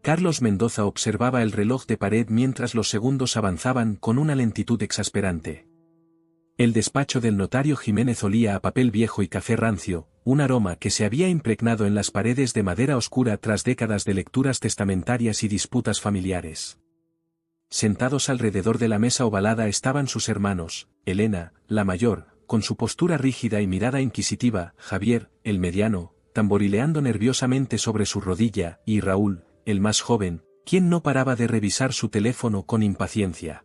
Carlos Mendoza observaba el reloj de pared mientras los segundos avanzaban con una lentitud exasperante. El despacho del notario Jiménez olía a papel viejo y café rancio, un aroma que se había impregnado en las paredes de madera oscura tras décadas de lecturas testamentarias y disputas familiares. Sentados alrededor de la mesa ovalada estaban sus hermanos, Elena, la mayor, con su postura rígida y mirada inquisitiva, Javier, el mediano, tamborileando nerviosamente sobre su rodilla, y Raúl, el más joven, quien no paraba de revisar su teléfono con impaciencia.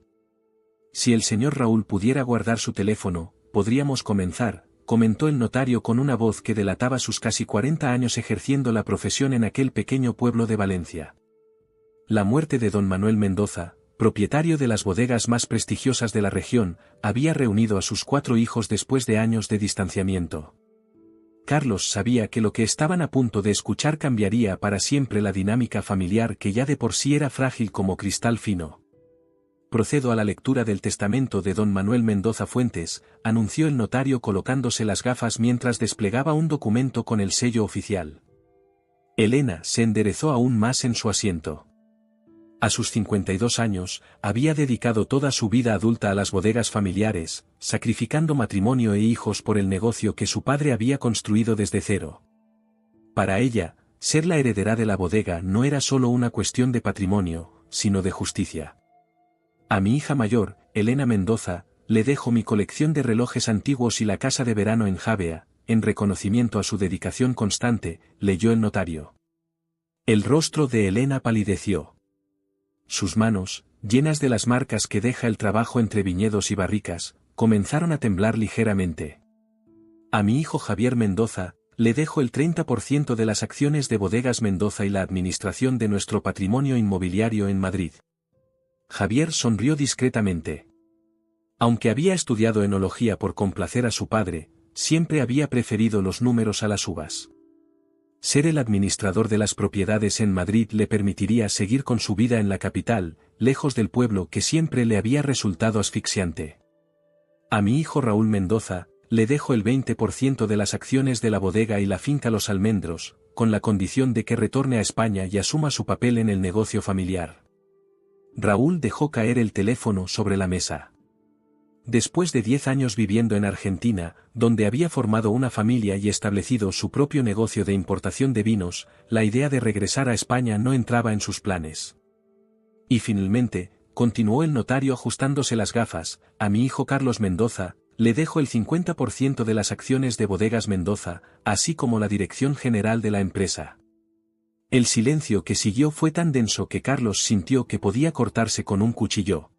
Si el señor Raúl pudiera guardar su teléfono, podríamos comenzar, comentó el notario con una voz que delataba sus casi 40 años ejerciendo la profesión en aquel pequeño pueblo de Valencia. La muerte de don Manuel Mendoza, propietario de las bodegas más prestigiosas de la región, había reunido a sus 4 hijos después de años de distanciamiento. Carlos sabía que lo que estaban a punto de escuchar cambiaría para siempre la dinámica familiar que ya de por sí era frágil como cristal fino. Procedo a la lectura del testamento de don Manuel Mendoza Fuentes, anunció el notario colocándose las gafas mientras desplegaba un documento con el sello oficial. Elena se enderezó aún más en su asiento. A sus 52 años, había dedicado toda su vida adulta a las bodegas familiares, sacrificando matrimonio e hijos por el negocio que su padre había construido desde cero. Para ella, ser la heredera de la bodega no era solo una cuestión de patrimonio, sino de justicia. A mi hija mayor, Elena Mendoza, le dejo mi colección de relojes antiguos y la casa de verano en Javea, en reconocimiento a su dedicación constante, leyó el notario. El rostro de Elena palideció. Sus manos, llenas de las marcas que deja el trabajo entre viñedos y barricas, comenzaron a temblar ligeramente. A mi hijo Javier Mendoza, le dejo el 30% de las acciones de Bodegas Mendoza y la administración de nuestro patrimonio inmobiliario en Madrid. Javier sonrió discretamente. Aunque había estudiado enología por complacer a su padre, siempre había preferido los números a las uvas. Ser el administrador de las propiedades en Madrid le permitiría seguir con su vida en la capital, lejos del pueblo que siempre le había resultado asfixiante. A mi hijo Raúl Mendoza, le dejo el 20% de las acciones de la bodega y la finca Los Almendros, con la condición de que retorne a España y asuma su papel en el negocio familiar. Raúl dejó caer el teléfono sobre la mesa. Después de 10 años viviendo en Argentina, donde había formado una familia y establecido su propio negocio de importación de vinos, la idea de regresar a España no entraba en sus planes. Y finalmente, continuó el notario ajustándose las gafas, a mi hijo Carlos Mendoza, le dejo el 50% de las acciones de Bodegas Mendoza, así como la dirección general de la empresa. El silencio que siguió fue tan denso que Carlos sintió que podía cortarse con un cuchillo.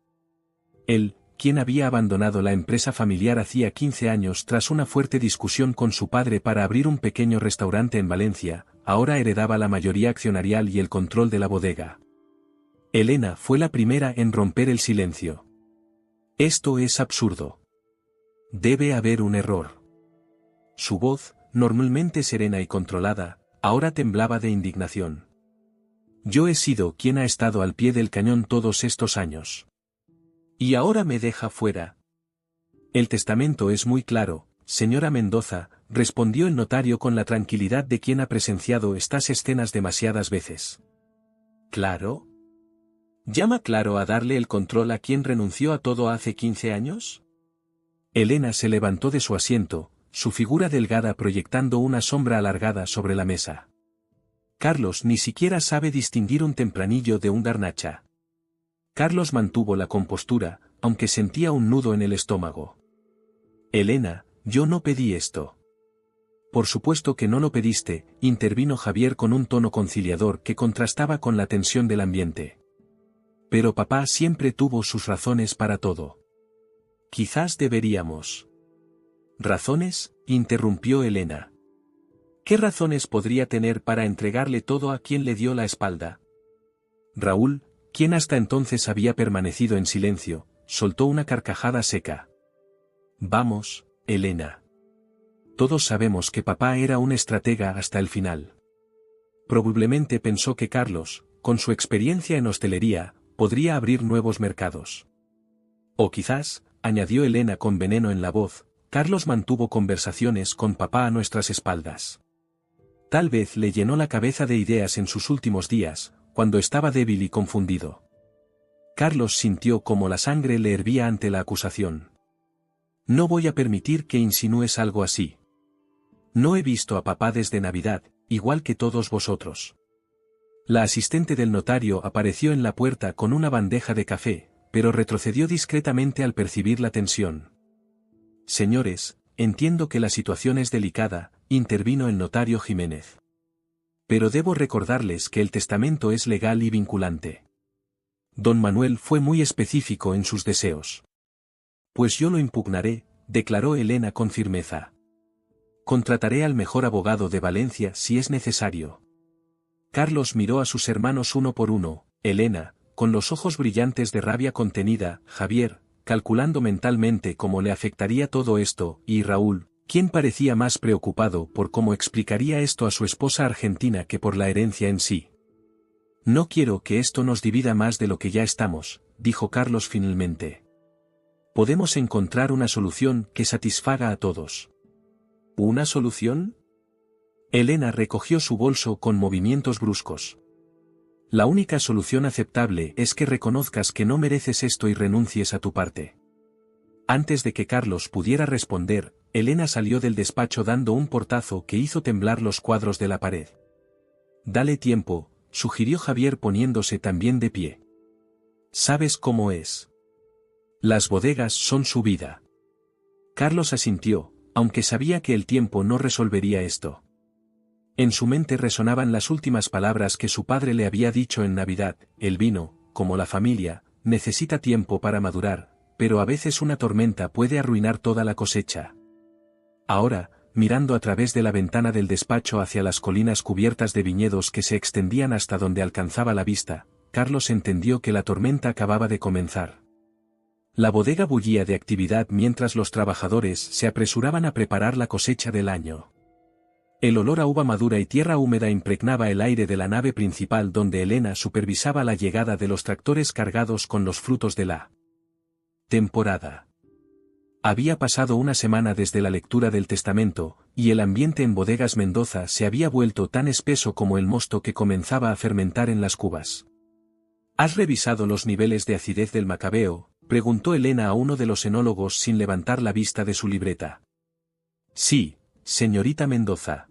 Él, quien había abandonado la empresa familiar hacía 15 años tras una fuerte discusión con su padre para abrir un pequeño restaurante en Valencia, ahora heredaba la mayoría accionarial y el control de la bodega. Elena fue la primera en romper el silencio. Esto es absurdo. Debe haber un error. Su voz, normalmente serena y controlada, ahora temblaba de indignación. Yo he sido quien ha estado al pie del cañón todos estos años. Y ahora me deja fuera. El testamento es muy claro, señora Mendoza, respondió el notario con la tranquilidad de quien ha presenciado estas escenas demasiadas veces. ¿Claro? ¿Llama claro a darle el control a quien renunció a todo hace 15 años? Elena se levantó de su asiento, su figura delgada proyectando una sombra alargada sobre la mesa. Carlos ni siquiera sabe distinguir un tempranillo de un garnacha. Carlos mantuvo la compostura, aunque sentía un nudo en el estómago. Elena, yo no pedí esto. Por supuesto que no lo pediste, intervino Javier con un tono conciliador que contrastaba con la tensión del ambiente. Pero papá siempre tuvo sus razones para todo. Quizás deberíamos. ¿Razones?, interrumpió Elena. ¿Qué razones podría tener para entregarle todo a quien le dio la espalda? Raúl, quien hasta entonces había permanecido en silencio, soltó una carcajada seca. Vamos, Elena. Todos sabemos que papá era un estratega hasta el final. Probablemente pensó que Carlos, con su experiencia en hostelería, podría abrir nuevos mercados. O quizás, añadió Elena con veneno en la voz, Carlos mantuvo conversaciones con papá a nuestras espaldas. Tal vez le llenó la cabeza de ideas en sus últimos días, cuando estaba débil y confundido. Carlos sintió como la sangre le hervía ante la acusación. No voy a permitir que insinúes algo así. No he visto a papá desde Navidad, igual que todos vosotros. La asistente del notario apareció en la puerta con una bandeja de café, pero retrocedió discretamente al percibir la tensión. Señores, entiendo que la situación es delicada, intervino el notario Jiménez. Pero debo recordarles que el testamento es legal y vinculante. Don Manuel fue muy específico en sus deseos. Pues yo lo impugnaré, declaró Elena con firmeza. Contrataré al mejor abogado de Valencia si es necesario. Carlos miró a sus hermanos uno por uno, Elena, con los ojos brillantes de rabia contenida, Javier, calculando mentalmente cómo le afectaría todo esto, y Raúl, quien parecía más preocupado por cómo explicaría esto a su esposa argentina que por la herencia en sí. No quiero que esto nos divida más de lo que ya estamos, dijo Carlos finalmente. Podemos encontrar una solución que satisfaga a todos. ¿Una solución? Elena recogió su bolso con movimientos bruscos. La única solución aceptable es que reconozcas que no mereces esto y renuncies a tu parte. Antes de que Carlos pudiera responder, Elena salió del despacho dando un portazo que hizo temblar los cuadros de la pared. Dale tiempo, sugirió Javier poniéndose también de pie. ¿Sabes cómo es? Las bodegas son su vida. Carlos asintió, aunque sabía que el tiempo no resolvería esto. En su mente resonaban las últimas palabras que su padre le había dicho en Navidad: el vino, como la familia, necesita tiempo para madurar, pero a veces una tormenta puede arruinar toda la cosecha. Ahora, mirando a través de la ventana del despacho hacia las colinas cubiertas de viñedos que se extendían hasta donde alcanzaba la vista, Carlos entendió que la tormenta acababa de comenzar. La bodega bullía de actividad mientras los trabajadores se apresuraban a preparar la cosecha del año. El olor a uva madura y tierra húmeda impregnaba el aire de la nave principal donde Elena supervisaba la llegada de los tractores cargados con los frutos de la temporada. Había pasado una semana desde la lectura del testamento, y el ambiente en Bodegas Mendoza se había vuelto tan espeso como el mosto que comenzaba a fermentar en las cubas. ¿Has revisado los niveles de acidez del macabeo?, preguntó Elena a uno de los enólogos sin levantar la vista de su libreta. Sí, señorita Mendoza.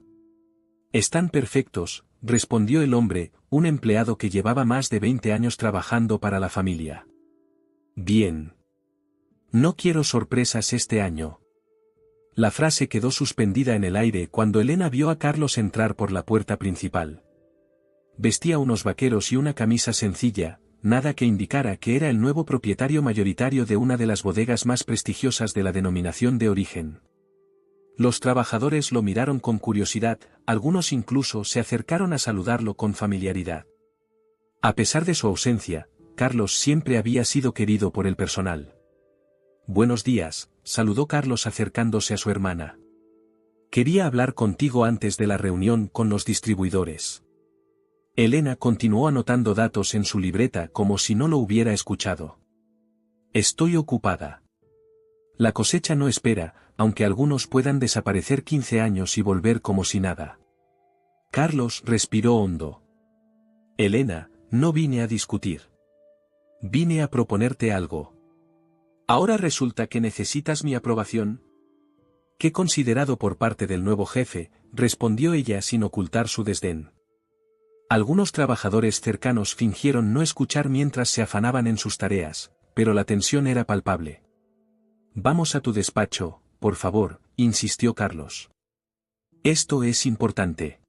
Están perfectos, respondió el hombre, un empleado que llevaba más de 20 años trabajando para la familia. Bien. No quiero sorpresas este año. La frase quedó suspendida en el aire cuando Elena vio a Carlos entrar por la puerta principal. Vestía unos vaqueros y una camisa sencilla, nada que indicara que era el nuevo propietario mayoritario de una de las bodegas más prestigiosas de la denominación de origen. Los trabajadores lo miraron con curiosidad, algunos incluso se acercaron a saludarlo con familiaridad. A pesar de su ausencia, Carlos siempre había sido querido por el personal. Buenos días, saludó Carlos acercándose a su hermana. Quería hablar contigo antes de la reunión con los distribuidores. Elena continuó anotando datos en su libreta como si no lo hubiera escuchado. Estoy ocupada. La cosecha no espera, aunque algunos puedan desaparecer 15 años y volver como si nada. Carlos respiró hondo. Elena, no vine a discutir. Vine a proponerte algo. ¿Ahora resulta que necesitas mi aprobación? Qué considerado por parte del nuevo jefe, respondió ella sin ocultar su desdén. Algunos trabajadores cercanos fingieron no escuchar mientras se afanaban en sus tareas, pero la tensión era palpable. Vamos a tu despacho, por favor, insistió Carlos. Esto es importante.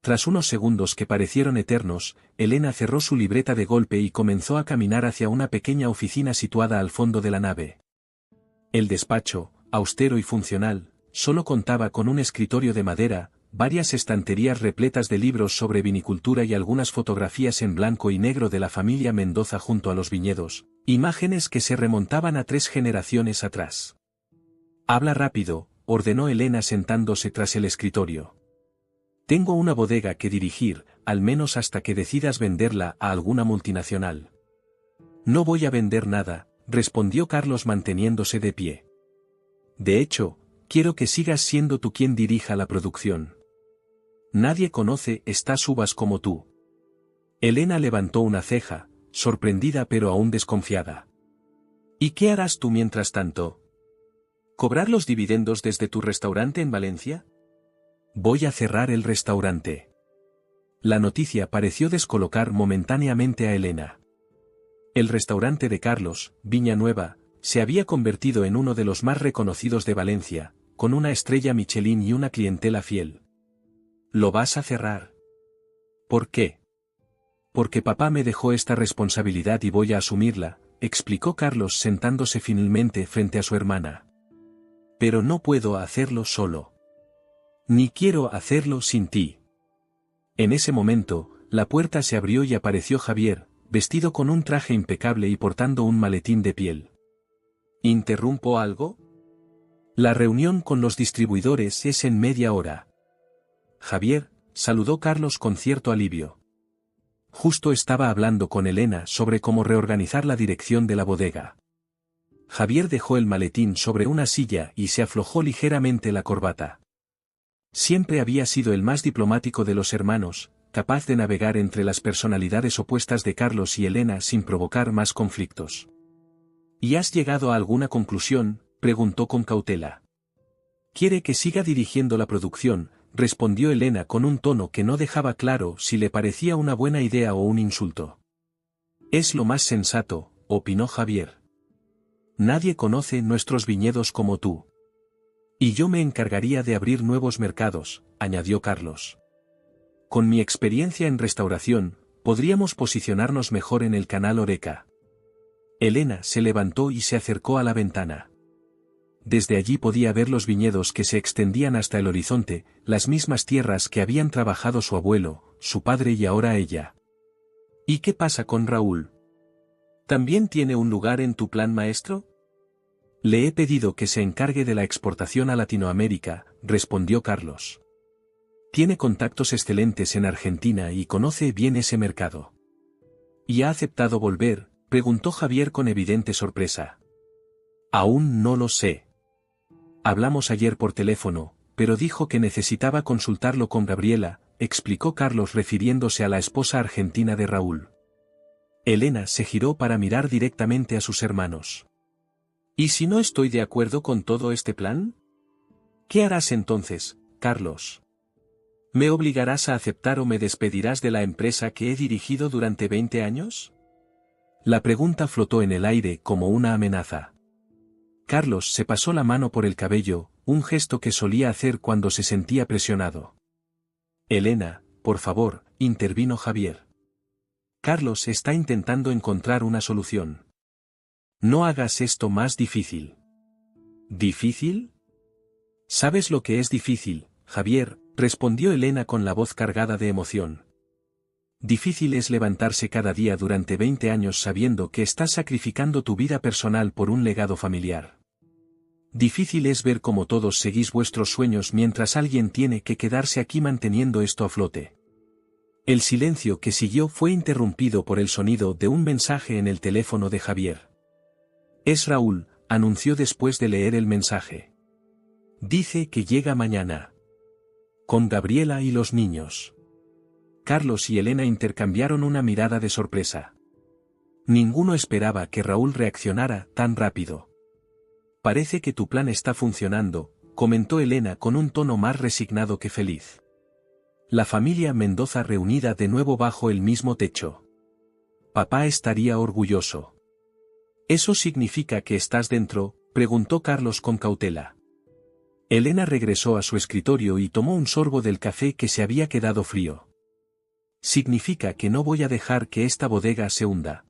Tras unos segundos que parecieron eternos, Elena cerró su libreta de golpe y comenzó a caminar hacia una pequeña oficina situada al fondo de la nave. El despacho, austero y funcional, solo contaba con un escritorio de madera, varias estanterías repletas de libros sobre vinicultura y algunas fotografías en blanco y negro de la familia Mendoza junto a los viñedos, imágenes que se remontaban a 3 generaciones atrás. Habla rápido, ordenó Elena sentándose tras el escritorio. Tengo una bodega que dirigir, al menos hasta que decidas venderla a alguna multinacional. No voy a vender nada, respondió Carlos manteniéndose de pie. De hecho, quiero que sigas siendo tú quien dirija la producción. Nadie conoce estas uvas como tú. Elena levantó una ceja, sorprendida pero aún desconfiada. ¿Y qué harás tú mientras tanto? ¿Cobrar los dividendos desde tu restaurante en Valencia? Voy a cerrar el restaurante. La noticia pareció descolocar momentáneamente a Elena. El restaurante de Carlos, Viña Nueva, se había convertido en uno de los más reconocidos de Valencia, con una estrella Michelin y una clientela fiel. ¿Lo vas a cerrar? ¿Por qué? Porque papá me dejó esta responsabilidad y voy a asumirla, explicó Carlos sentándose finalmente frente a su hermana. Pero no puedo hacerlo solo. Ni quiero hacerlo sin ti. En ese momento, la puerta se abrió y apareció Javier, vestido con un traje impecable y portando un maletín de piel. ¿Interrumpo algo? La reunión con los distribuidores es en media hora. Javier, saludó Carlos con cierto alivio. Justo estaba hablando con Elena sobre cómo reorganizar la dirección de la bodega. Javier dejó el maletín sobre una silla y se aflojó ligeramente la corbata. Siempre había sido el más diplomático de los hermanos, capaz de navegar entre las personalidades opuestas de Carlos y Elena sin provocar más conflictos. ¿Y has llegado a alguna conclusión?, preguntó con cautela. ¿Quiere que siga dirigiendo la producción?, respondió Elena con un tono que no dejaba claro si le parecía una buena idea o un insulto. Es lo más sensato, opinó Javier. Nadie conoce nuestros viñedos como tú. Y yo me encargaría de abrir nuevos mercados, añadió Carlos. Con mi experiencia en restauración, podríamos posicionarnos mejor en el canal Horeca. Elena se levantó y se acercó a la ventana. Desde allí podía ver los viñedos que se extendían hasta el horizonte, las mismas tierras que habían trabajado su abuelo, su padre y ahora ella. ¿Y qué pasa con Raúl? ¿También tiene un lugar en tu plan maestro? Le he pedido que se encargue de la exportación a Latinoamérica, respondió Carlos. Tiene contactos excelentes en Argentina y conoce bien ese mercado. ¿Y ha aceptado volver?, preguntó Javier con evidente sorpresa. Aún no lo sé. Hablamos ayer por teléfono, pero dijo que necesitaba consultarlo con Gabriela, explicó Carlos refiriéndose a la esposa argentina de Raúl. Elena se giró para mirar directamente a sus hermanos. ¿Y si no estoy de acuerdo con todo este plan? ¿Qué harás entonces, Carlos? ¿Me obligarás a aceptar o me despedirás de la empresa que he dirigido durante 20 años? La pregunta flotó en el aire como una amenaza. Carlos se pasó la mano por el cabello, un gesto que solía hacer cuando se sentía presionado. Elena, por favor, intervino Javier. Carlos está intentando encontrar una solución. No hagas esto más difícil. ¿Difícil? ¿Sabes lo que es difícil, Javier?, respondió Elena con la voz cargada de emoción. Difícil es levantarse cada día durante 20 años sabiendo que estás sacrificando tu vida personal por un legado familiar. Difícil es ver cómo todos seguís vuestros sueños mientras alguien tiene que quedarse aquí manteniendo esto a flote. El silencio que siguió fue interrumpido por el sonido de un mensaje en el teléfono de Javier. Es Raúl, anunció después de leer el mensaje. Dice que llega mañana. Con Gabriela y los niños. Carlos y Elena intercambiaron una mirada de sorpresa. Ninguno esperaba que Raúl reaccionara tan rápido. Parece que tu plan está funcionando, comentó Elena con un tono más resignado que feliz. La familia Mendoza reunida de nuevo bajo el mismo techo. Papá estaría orgulloso. ¿Eso significa que estás dentro?, preguntó Carlos con cautela. Elena regresó a su escritorio y tomó un sorbo del café que se había quedado frío. Significa que no voy a dejar que esta bodega se hunda.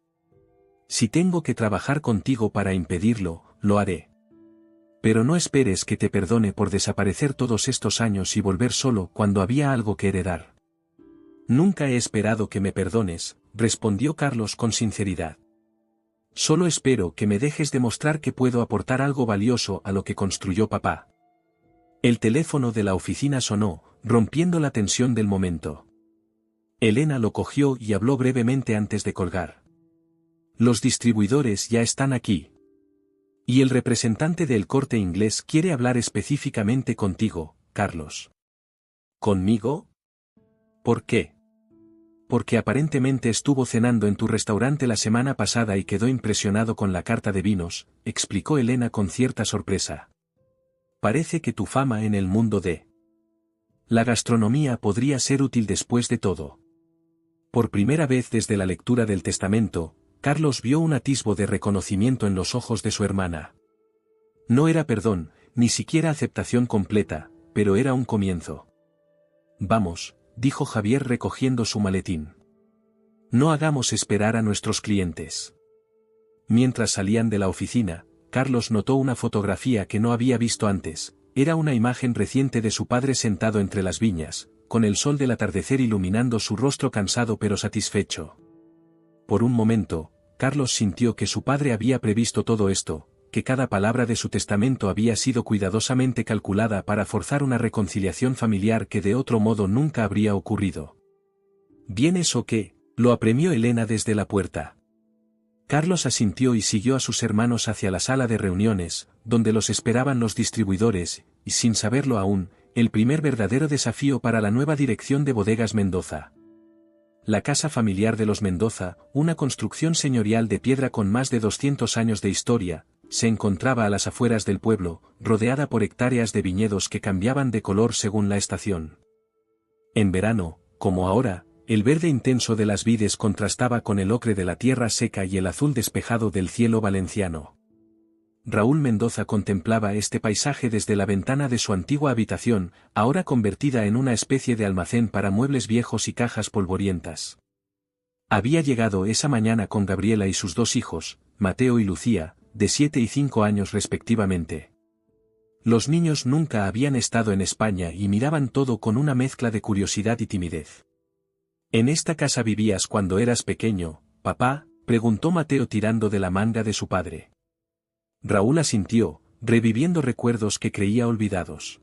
Si tengo que trabajar contigo para impedirlo, lo haré. Pero no esperes que te perdone por desaparecer todos estos años y volver solo cuando había algo que heredar. Nunca he esperado que me perdones, respondió Carlos con sinceridad. Solo espero que me dejes demostrar que puedo aportar algo valioso a lo que construyó papá. El teléfono de la oficina sonó, rompiendo la tensión del momento. Elena lo cogió y habló brevemente antes de colgar. Los distribuidores ya están aquí. Y el representante del Corte Inglés quiere hablar específicamente contigo, Carlos. ¿Conmigo? ¿Por qué? porque aparentemente estuvo cenando en tu restaurante la semana pasada y quedó impresionado con la carta de vinos, explicó Elena con cierta sorpresa. Parece que tu fama en el mundo de la gastronomía podría ser útil después de todo. Por primera vez desde la lectura del testamento, Carlos vio un atisbo de reconocimiento en los ojos de su hermana. No era perdón, ni siquiera aceptación completa, pero era un comienzo. Vamos, dijo Javier recogiendo su maletín. No hagamos esperar a nuestros clientes. Mientras salían de la oficina, Carlos notó una fotografía que no había visto antes. Era una imagen reciente de su padre sentado entre las viñas, con el sol del atardecer iluminando su rostro cansado pero satisfecho. Por un momento, Carlos sintió que su padre había previsto todo esto, que cada palabra de su testamento había sido cuidadosamente calculada para forzar una reconciliación familiar que de otro modo nunca habría ocurrido. ¿Vienes o qué?, lo apremió Elena desde la puerta. Carlos asintió y siguió a sus hermanos hacia la sala de reuniones, donde los esperaban los distribuidores, y sin saberlo aún, el primer verdadero desafío para la nueva dirección de Bodegas Mendoza. La casa familiar de los Mendoza, una construcción señorial de piedra con más de 200 años de historia, se encontraba a las afueras del pueblo, rodeada por hectáreas de viñedos que cambiaban de color según la estación. En verano, como ahora, el verde intenso de las vides contrastaba con el ocre de la tierra seca y el azul despejado del cielo valenciano. Raúl Mendoza contemplaba este paisaje desde la ventana de su antigua habitación, ahora convertida en una especie de almacén para muebles viejos y cajas polvorientas. Había llegado esa mañana con Gabriela y sus dos hijos, Mateo y Lucía, de 7 y 5 años respectivamente. Los niños nunca habían estado en España y miraban todo con una mezcla de curiosidad y timidez. ¿En esta casa vivías cuando eras pequeño, papá?, preguntó Mateo tirando de la manga de su padre. Raúl asintió, reviviendo recuerdos que creía olvidados.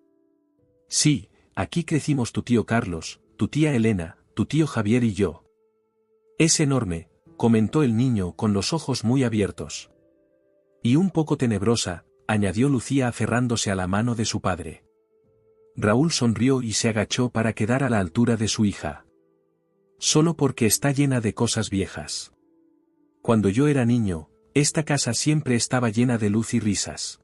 Sí, aquí crecimos tu tío Carlos, tu tía Elena, tu tío Javier y yo. Es enorme, comentó el niño con los ojos muy abiertos. Y un poco tenebrosa, añadió Lucía aferrándose a la mano de su padre. Raúl sonrió y se agachó para quedar a la altura de su hija. Solo porque está llena de cosas viejas. Cuando yo era niño, esta casa siempre estaba llena de luz y risas.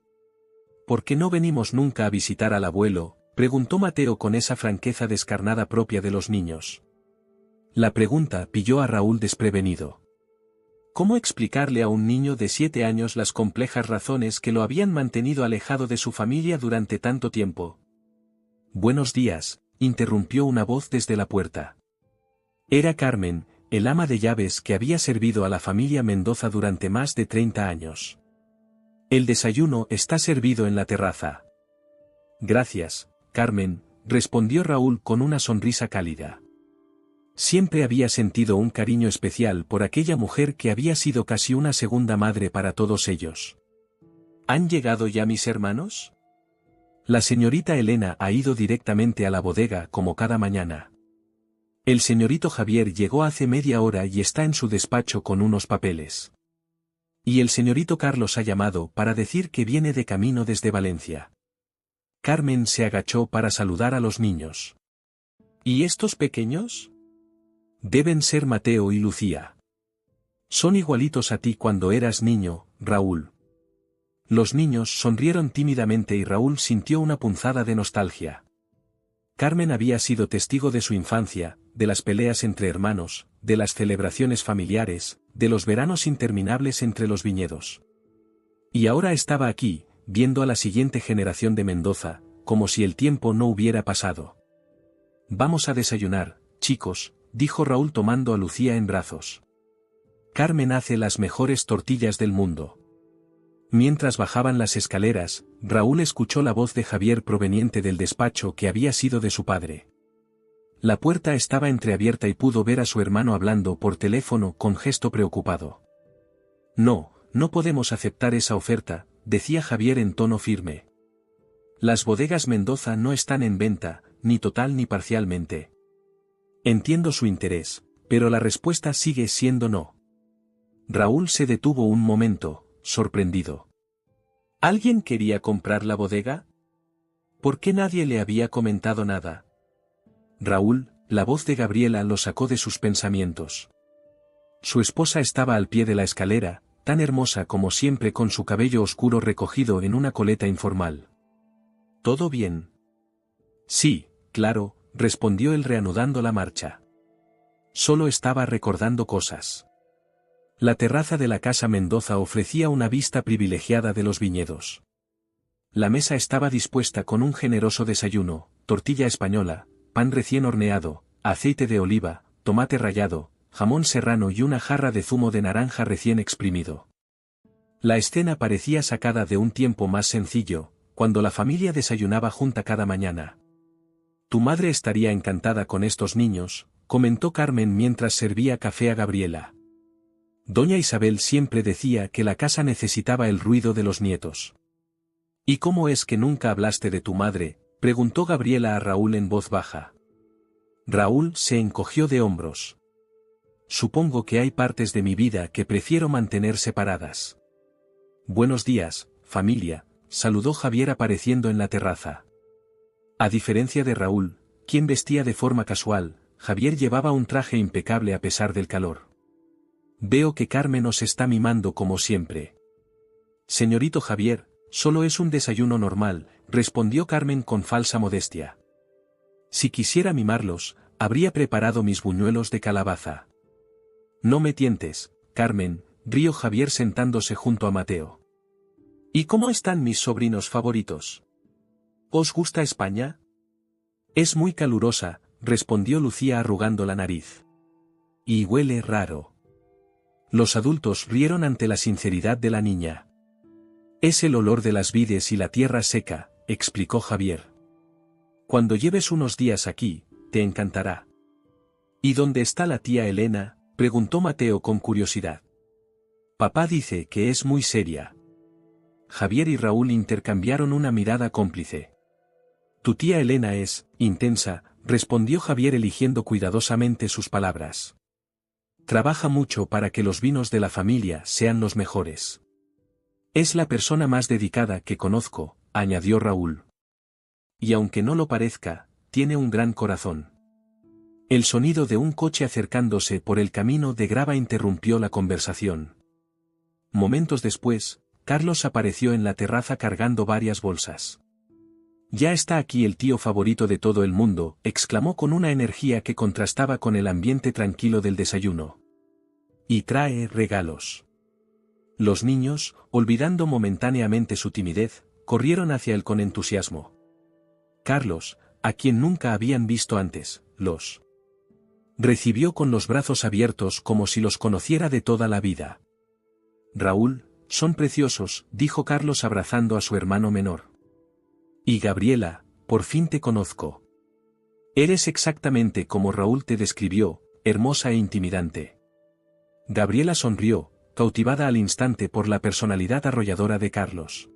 ¿Por qué no venimos nunca a visitar al abuelo?, preguntó Mateo con esa franqueza descarnada propia de los niños. La pregunta pilló a Raúl desprevenido. ¿Cómo explicarle a un niño de 7 años las complejas razones que lo habían mantenido alejado de su familia durante tanto tiempo? Buenos días, interrumpió una voz desde la puerta. Era Carmen, el ama de llaves que había servido a la familia Mendoza durante más de 30 años. El desayuno está servido en la terraza. Gracias, Carmen, respondió Raúl con una sonrisa cálida. Siempre había sentido un cariño especial por aquella mujer que había sido casi una segunda madre para todos ellos. ¿Han llegado ya mis hermanos? La señorita Elena ha ido directamente a la bodega como cada mañana. El señorito Javier llegó hace media hora y está en su despacho con unos papeles. Y el señorito Carlos ha llamado para decir que viene de camino desde Valencia. Carmen se agachó para saludar a los niños. ¿Y estos pequeños? Deben ser Mateo y Lucía. Son igualitos a ti cuando eras niño, Raúl. Los niños sonrieron tímidamente y Raúl sintió una punzada de nostalgia. Carmen había sido testigo de su infancia, de las peleas entre hermanos, de las celebraciones familiares, de los veranos interminables entre los viñedos. Y ahora estaba aquí, viendo a la siguiente generación de Mendoza, como si el tiempo no hubiera pasado. Vamos a desayunar, chicos, dijo Raúl tomando a Lucía en brazos. Carmen hace las mejores tortillas del mundo. Mientras bajaban las escaleras, Raúl escuchó la voz de Javier proveniente del despacho que había sido de su padre. La puerta estaba entreabierta y pudo ver a su hermano hablando por teléfono con gesto preocupado. No, no podemos aceptar esa oferta, decía Javier en tono firme. Las bodegas Mendoza no están en venta, ni total ni parcialmente. Entiendo su interés, pero la respuesta sigue siendo no. Raúl se detuvo un momento, sorprendido. ¿Alguien quería comprar la bodega? ¿Por qué nadie le había comentado nada? Raúl, La voz de Gabriela lo sacó de sus pensamientos. Su esposa estaba al pie de la escalera, tan hermosa como siempre con su cabello oscuro recogido en una coleta informal. ¿Todo bien? Sí, claro, respondió él reanudando la marcha. Solo estaba recordando cosas. La terraza de la casa Mendoza ofrecía una vista privilegiada de los viñedos. La mesa estaba dispuesta con un generoso desayuno, tortilla española, pan recién horneado, aceite de oliva, tomate rallado, jamón serrano y una jarra de zumo de naranja recién exprimido. La escena parecía sacada de un tiempo más sencillo, cuando la familia desayunaba junta cada mañana. Tu madre estaría encantada con estos niños, comentó Carmen mientras servía café a Gabriela. Doña Isabel siempre decía que la casa necesitaba el ruido de los nietos. ¿Y cómo es que nunca hablaste de tu madre?, preguntó Gabriela a Raúl en voz baja. Raúl se encogió de hombros. Supongo que hay partes de mi vida que prefiero mantener separadas. Buenos días, familia, saludó Javier apareciendo en la terraza. A diferencia de Raúl, quien vestía de forma casual, Javier llevaba un traje impecable a pesar del calor. Veo que Carmen os está mimando como siempre. Señorito Javier, solo es un desayuno normal, respondió Carmen con falsa modestia. Si quisiera mimarlos, habría preparado mis buñuelos de calabaza. No me tientes, Carmen, rió Javier sentándose junto a Mateo. ¿Y cómo están mis sobrinos favoritos? ¿Os gusta España? Es muy calurosa, respondió Lucía arrugando la nariz. Y huele raro. Los adultos rieron ante la sinceridad de la niña. Es el olor de las vides y la tierra seca, explicó Javier. Cuando lleves unos días aquí, te encantará. ¿Y dónde está la tía Elena?, preguntó Mateo con curiosidad. Papá dice que es muy seria. Javier y Raúl intercambiaron una mirada cómplice. Tu tía Elena es intensa, respondió Javier eligiendo cuidadosamente sus palabras. Trabaja mucho para que los vinos de la familia sean los mejores. Es la persona más dedicada que conozco, añadió Raúl. Y aunque no lo parezca, tiene un gran corazón. El sonido de un coche acercándose por el camino de grava interrumpió la conversación. Momentos después, Carlos apareció en la terraza cargando varias bolsas. Ya está aquí el tío favorito de todo el mundo, exclamó con una energía que contrastaba con el ambiente tranquilo del desayuno. Y trae regalos. Los niños, olvidando momentáneamente su timidez, corrieron hacia él con entusiasmo. Carlos, a quien nunca habían visto antes, los recibió con los brazos abiertos como si los conociera de toda la vida. Raúl, son preciosos, dijo Carlos abrazando a su hermano menor. Y Gabriela, por fin te conozco. Eres exactamente como Raúl te describió, hermosa e intimidante. Gabriela sonrió, cautivada al instante por la personalidad arrolladora de Carlos.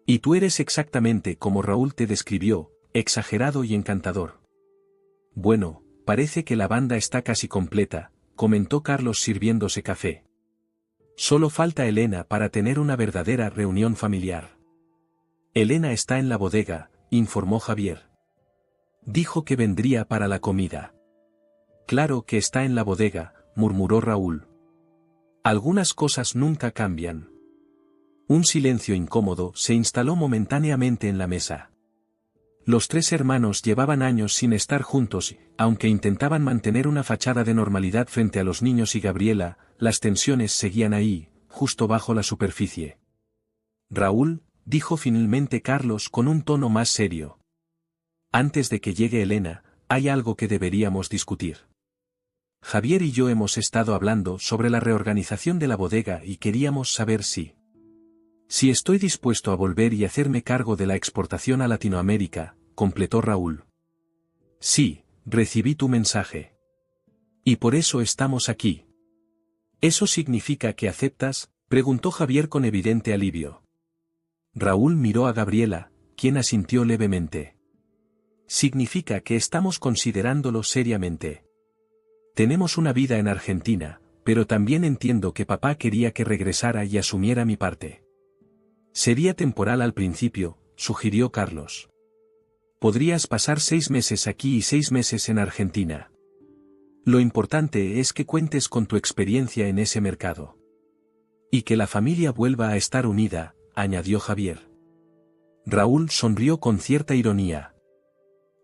Y tú eres exactamente como Raúl te describió, exagerado y encantador. Bueno, parece que la banda está casi completa, comentó Carlos sirviéndose café. Solo falta Elena para tener una verdadera reunión familiar. Elena está en la bodega, informó Javier. Dijo que vendría para la comida. Claro que está en la bodega, murmuró Raúl. Algunas cosas nunca cambian. Un silencio incómodo se instaló momentáneamente en la mesa. Los tres hermanos llevaban años sin estar juntos, aunque intentaban mantener una fachada de normalidad frente a los niños y Gabriela, las tensiones seguían ahí, justo bajo la superficie. Raúl, dijo finalmente Carlos con un tono más serio. Antes de que llegue Elena, hay algo que deberíamos discutir. Javier y yo hemos estado hablando sobre la reorganización de la bodega y queríamos saber si estoy dispuesto a volver y hacerme cargo de la exportación a Latinoamérica, completó Raúl. Sí, recibí tu mensaje. Y por eso estamos aquí. ¿Eso significa que aceptas?, preguntó Javier con evidente alivio. Raúl miró a Gabriela, quien asintió levemente. Significa que estamos considerándolo seriamente. Tenemos una vida en Argentina, pero también entiendo que papá quería que regresara y asumiera mi parte. Sería temporal al principio, sugirió Carlos. Podrías pasar 6 meses aquí y 6 meses en Argentina. Lo importante es que cuentes con tu experiencia en ese mercado. Y que la familia vuelva a estar unida, añadió Javier. Raúl sonrió con cierta ironía.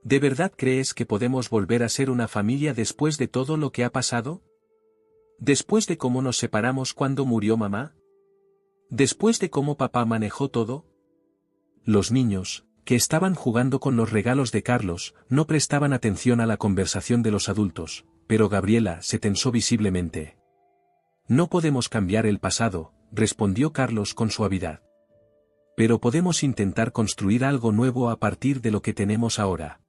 ¿De verdad crees que podemos volver a ser una familia después de todo lo que ha pasado? ¿Después de cómo nos separamos cuando murió mamá? ¿Después de cómo papá manejó todo? Los niños, que estaban jugando con los regalos de Carlos, no prestaban atención a la conversación de los adultos, pero Gabriela se tensó visiblemente. No podemos cambiar el pasado, respondió Carlos con suavidad. Pero podemos intentar construir algo nuevo a partir de lo que tenemos ahora.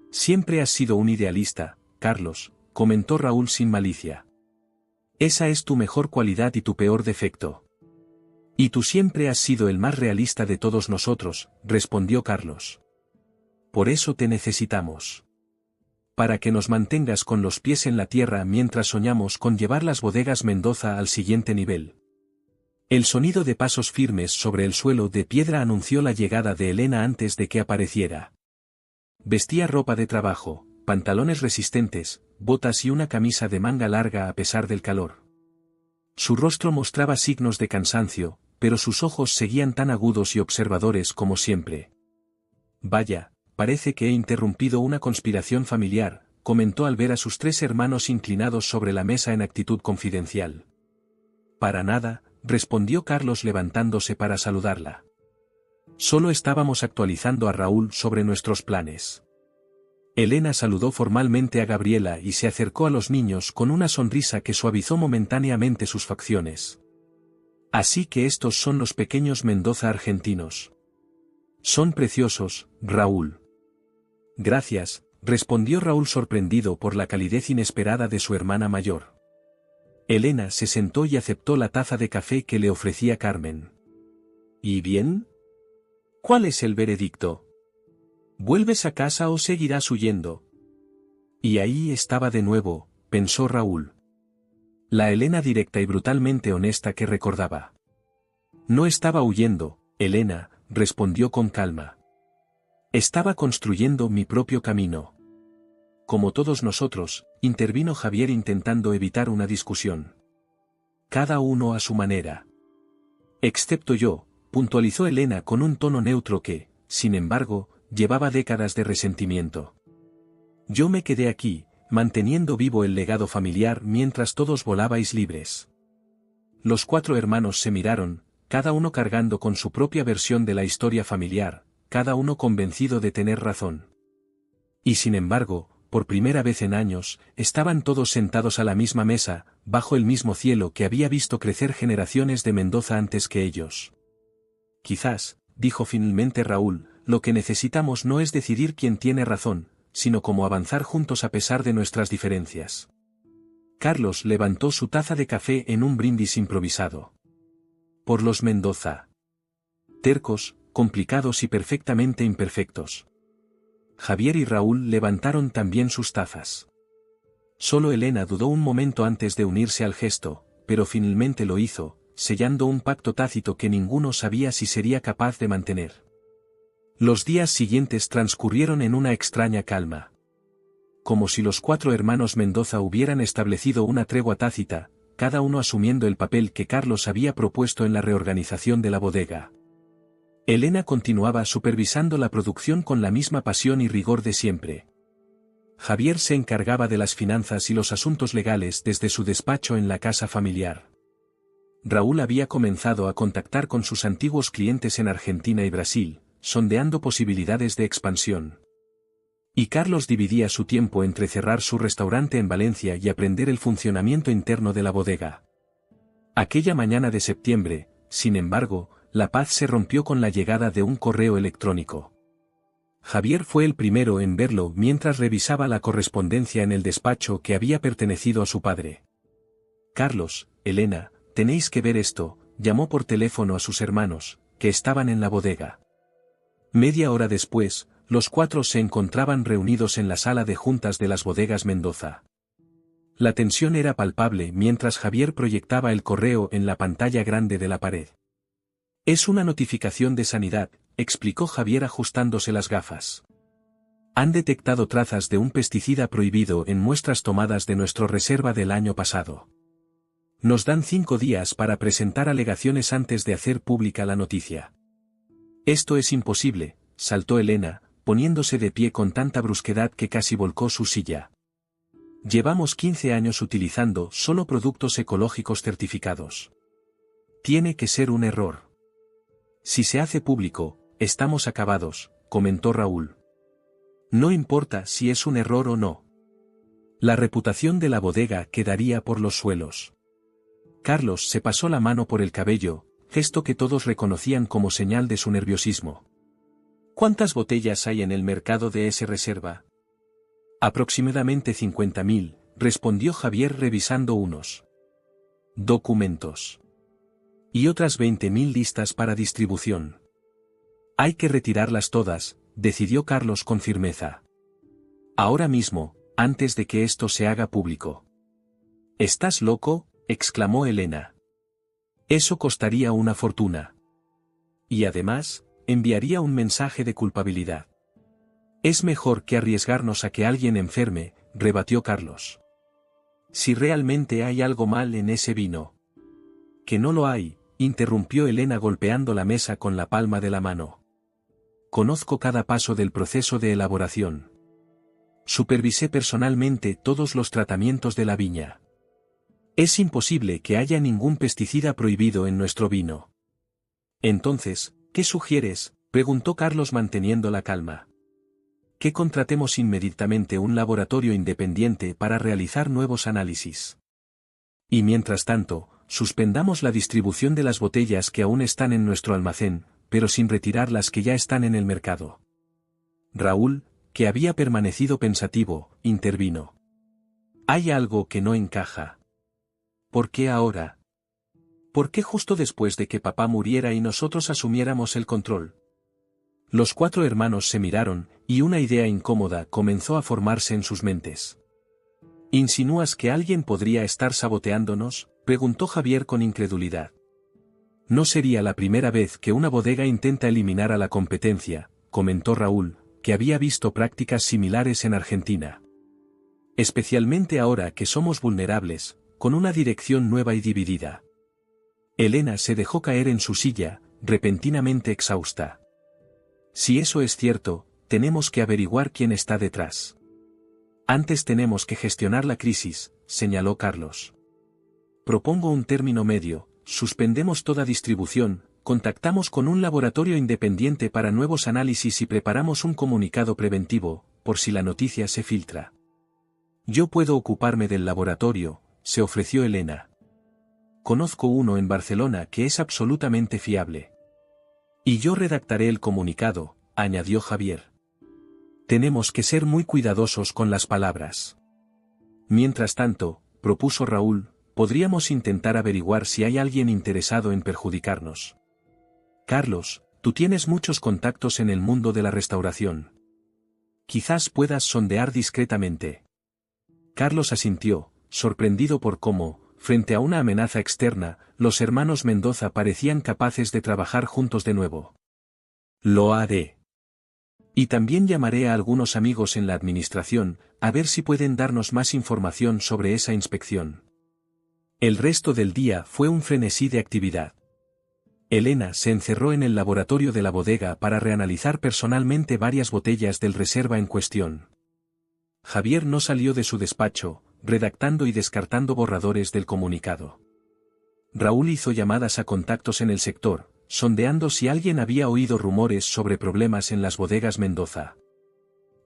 Siempre has sido un idealista, Carlos, comentó Raúl sin malicia. Esa es tu mejor cualidad y tu peor defecto. Y tú siempre has sido el más realista de todos nosotros, respondió Carlos. Por eso te necesitamos. Para que nos mantengas con los pies en la tierra mientras soñamos con llevar las bodegas Mendoza al siguiente nivel. El sonido de pasos firmes sobre el suelo de piedra anunció la llegada de Elena antes de que apareciera. Vestía ropa de trabajo, pantalones resistentes, botas y una camisa de manga larga a pesar del calor. Su rostro mostraba signos de cansancio, pero sus ojos seguían tan agudos y observadores como siempre. Vaya, parece que he interrumpido una conspiración familiar, comentó al ver a sus 3 hermanos inclinados sobre la mesa en actitud confidencial. Para nada, respondió Carlos levantándose para saludarla. Solo estábamos actualizando a Raúl sobre nuestros planes. Elena saludó formalmente a Gabriela y se acercó a los niños con una sonrisa que suavizó momentáneamente sus facciones. Así que estos son los pequeños Mendoza argentinos. Son preciosos, Raúl. Gracias, respondió Raúl sorprendido por la calidez inesperada de su hermana mayor. Elena se sentó y aceptó la taza de café que le ofrecía Carmen. ¿Y bien? ¿Cuál es el veredicto? ¿Vuelves a casa o seguirás huyendo? Y ahí estaba de nuevo, pensó Raúl. La Elena directa y brutalmente honesta que recordaba. No estaba huyendo, Elena, respondió con calma. Estaba construyendo mi propio camino. Como todos nosotros, intervino Javier intentando evitar una discusión. Cada uno a su manera. Excepto yo, puntualizó Elena con un tono neutro que, sin embargo, llevaba décadas de resentimiento. Yo me quedé aquí, manteniendo vivo el legado familiar mientras todos volabais libres. Los 4 hermanos se miraron, cada uno cargando con su propia versión de la historia familiar, cada uno convencido de tener razón. Y sin embargo, por primera vez en años, estaban todos sentados a la misma mesa, bajo el mismo cielo que había visto crecer generaciones de Mendoza antes que ellos. Quizás, dijo finalmente Raúl, lo que necesitamos no es decidir quién tiene razón, sino cómo avanzar juntos a pesar de nuestras diferencias. Carlos levantó su taza de café en un brindis improvisado. Por los Mendoza. Tercos, complicados y perfectamente imperfectos. Javier y Raúl levantaron también sus tazas. Solo Elena dudó un momento antes de unirse al gesto, pero finalmente lo hizo, sellando un pacto tácito que ninguno sabía si sería capaz de mantener. Los días siguientes transcurrieron en una extraña calma. Como si los 4 hermanos Mendoza hubieran establecido una tregua tácita, cada uno asumiendo el papel que Carlos había propuesto en la reorganización de la bodega. Elena continuaba supervisando la producción con la misma pasión y rigor de siempre. Javier se encargaba de las finanzas y los asuntos legales desde su despacho en la casa familiar. Raúl había comenzado a contactar con sus antiguos clientes en Argentina y Brasil, sondeando posibilidades de expansión. Y Carlos dividía su tiempo entre cerrar su restaurante en Valencia y aprender el funcionamiento interno de la bodega. Aquella mañana de septiembre, sin embargo, la paz se rompió con la llegada de un correo electrónico. Javier fue el primero en verlo mientras revisaba la correspondencia en el despacho que había pertenecido a su padre. Carlos, Elena, tenéis que ver esto, llamó por teléfono a sus hermanos, que estaban en la bodega. Media hora después, los 4 se encontraban reunidos en la sala de juntas de las bodegas Mendoza. La tensión era palpable mientras Javier proyectaba el correo en la pantalla grande de la pared. Es una notificación de sanidad, explicó Javier ajustándose las gafas. Han detectado trazas de un pesticida prohibido en muestras tomadas de nuestra reserva del año pasado. Nos dan 5 días para presentar alegaciones antes de hacer pública la noticia. Esto es imposible, saltó Elena, poniéndose de pie con tanta brusquedad que casi volcó su silla. Llevamos 15 años utilizando solo productos ecológicos certificados. Tiene que ser un error. Si se hace público, estamos acabados, comentó Raúl. No importa si es un error o no. La reputación de la bodega quedaría por los suelos. Carlos se pasó la mano por el cabello, gesto que todos reconocían como señal de su nerviosismo. ¿Cuántas botellas hay en el mercado de esa reserva? Aproximadamente 50.000, respondió Javier revisando unos documentos. Y otras 20.000 listas para distribución. Hay que retirarlas todas, decidió Carlos con firmeza. Ahora mismo, antes de que esto se haga público. ¿Estás loco?, exclamó Elena. Eso costaría una fortuna. Y además, enviaría un mensaje de culpabilidad. Es mejor que arriesgarnos a que alguien enferme, rebatió Carlos. Si realmente hay algo mal en ese vino. Que no lo hay, interrumpió Elena golpeando la mesa con la palma de la mano. Conozco cada paso del proceso de elaboración. Supervisé personalmente todos los tratamientos de la viña. Es imposible que haya ningún pesticida prohibido en nuestro vino. Entonces, ¿qué sugieres?, preguntó Carlos manteniendo la calma. Que contratemos inmediatamente un laboratorio independiente para realizar nuevos análisis. Y mientras tanto, suspendamos la distribución de las botellas que aún están en nuestro almacén, pero sin retirar las que ya están en el mercado. Raúl, que había permanecido pensativo, intervino. Hay algo que no encaja. ¿Por qué ahora? ¿Por qué justo después de que papá muriera y nosotros asumiéramos el control? Los 4 hermanos se miraron, y una idea incómoda comenzó a formarse en sus mentes. ¿Insinúas que alguien podría estar saboteándonos?, preguntó Javier con incredulidad. No sería la primera vez que una bodega intenta eliminar a la competencia, comentó Raúl, que había visto prácticas similares en Argentina. Especialmente ahora que somos vulnerables, con una dirección nueva y dividida. Elena se dejó caer en su silla, repentinamente exhausta. Si eso es cierto, tenemos que averiguar quién está detrás. Antes tenemos que gestionar la crisis, señaló Carlos. Propongo un término medio, suspendemos toda distribución, contactamos con un laboratorio independiente para nuevos análisis y preparamos un comunicado preventivo, por si la noticia se filtra. Yo puedo ocuparme del laboratorio, se ofreció Elena. Conozco uno en Barcelona que es absolutamente fiable. Y yo redactaré el comunicado, añadió Javier. Tenemos que ser muy cuidadosos con las palabras. Mientras tanto, propuso Raúl, podríamos intentar averiguar si hay alguien interesado en perjudicarnos. Carlos, tú tienes muchos contactos en el mundo de la restauración. Quizás puedas sondear discretamente. Carlos asintió, sorprendido por cómo, frente a una amenaza externa, los hermanos Mendoza parecían capaces de trabajar juntos de nuevo. Lo haré. Y también llamaré a algunos amigos en la administración, a ver si pueden darnos más información sobre esa inspección. El resto del día fue un frenesí de actividad. Elena se encerró en el laboratorio de la bodega para reanalizar personalmente varias botellas del reserva en cuestión. Javier no salió de su despacho, redactando y descartando borradores del comunicado. Raúl hizo llamadas a contactos en el sector, sondeando si alguien había oído rumores sobre problemas en las bodegas Mendoza.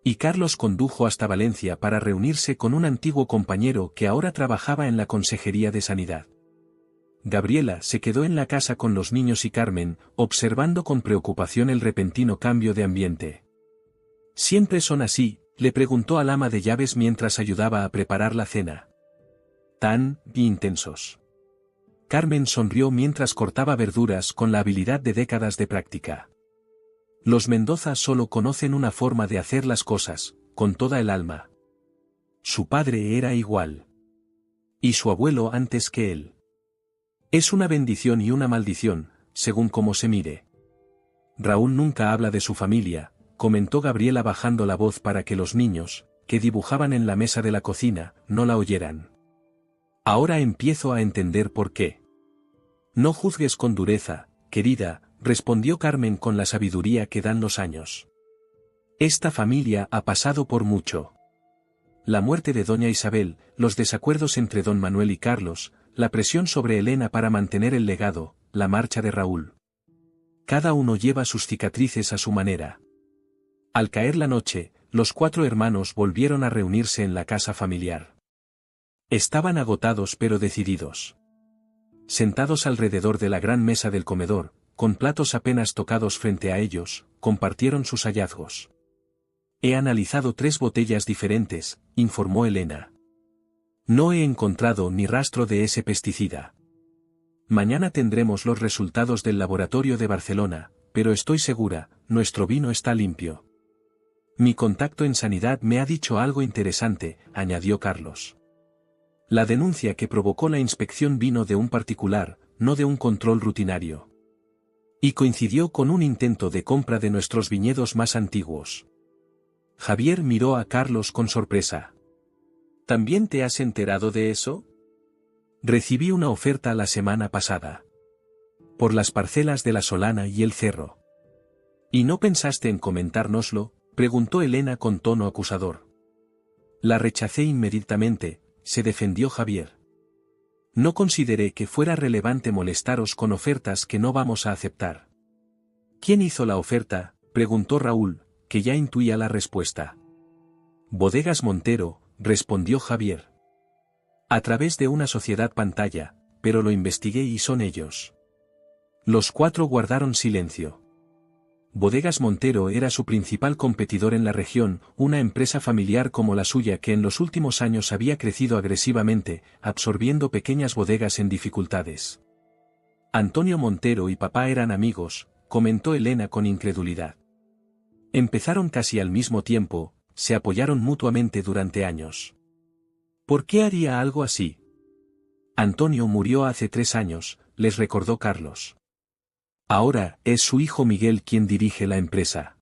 Y Carlos condujo hasta Valencia para reunirse con un antiguo compañero que ahora trabajaba en la Consejería de Sanidad. Gabriela se quedó en la casa con los niños y Carmen, observando con preocupación el repentino cambio de ambiente. ¿Siempre son así?, le preguntó al ama de llaves mientras ayudaba a preparar la cena. Tan intensos. Carmen sonrió mientras cortaba verduras con la habilidad de décadas de práctica. Los Mendoza solo conocen una forma de hacer las cosas, con toda el alma. Su padre era igual. Y su abuelo antes que él. Es una bendición y una maldición, según cómo se mire. Raúl nunca habla de su familia, comentó Gabriela bajando la voz para que los niños, que dibujaban en la mesa de la cocina, no la oyeran. Ahora empiezo a entender por qué. No juzgues con dureza, querida, respondió Carmen con la sabiduría que dan los años. Esta familia ha pasado por mucho. La muerte de doña Isabel, los desacuerdos entre don Manuel y Carlos, la presión sobre Elena para mantener el legado, la marcha de Raúl. Cada uno lleva sus cicatrices a su manera. Al caer la noche, los 4 hermanos volvieron a reunirse en la casa familiar. Estaban agotados pero decididos. Sentados alrededor de la gran mesa del comedor, con platos apenas tocados frente a ellos, compartieron sus hallazgos. He analizado 3 botellas diferentes, informó Elena. No he encontrado ni rastro de ese pesticida. Mañana tendremos los resultados del laboratorio de Barcelona, pero estoy segura, nuestro vino está limpio. Mi contacto en sanidad me ha dicho algo interesante, añadió Carlos. La denuncia que provocó la inspección vino de un particular, no de un control rutinario. Y coincidió con un intento de compra de nuestros viñedos más antiguos. Javier miró a Carlos con sorpresa. ¿También te has enterado de eso? Recibí una oferta la semana pasada. Por las parcelas de la Solana y el Cerro. ¿Y no pensaste en comentárnoslo?, preguntó Elena con tono acusador. La rechacé inmediatamente, se defendió Javier. No consideré que fuera relevante molestaros con ofertas que no vamos a aceptar. ¿Quién hizo la oferta?, preguntó Raúl, que ya intuía la respuesta. Bodegas Montero, respondió Javier. A través de una sociedad pantalla, pero lo investigué y son ellos. Los 4 guardaron silencio. Bodegas Montero era su principal competidor en la región, una empresa familiar como la suya que en los últimos años había crecido agresivamente, absorbiendo pequeñas bodegas en dificultades. Antonio Montero y papá eran amigos, comentó Elena con incredulidad. Empezaron casi al mismo tiempo, se apoyaron mutuamente durante años. ¿Por qué haría algo así? Antonio murió hace 3 años, les recordó Carlos. Ahora es su hijo Miguel quien dirige la empresa.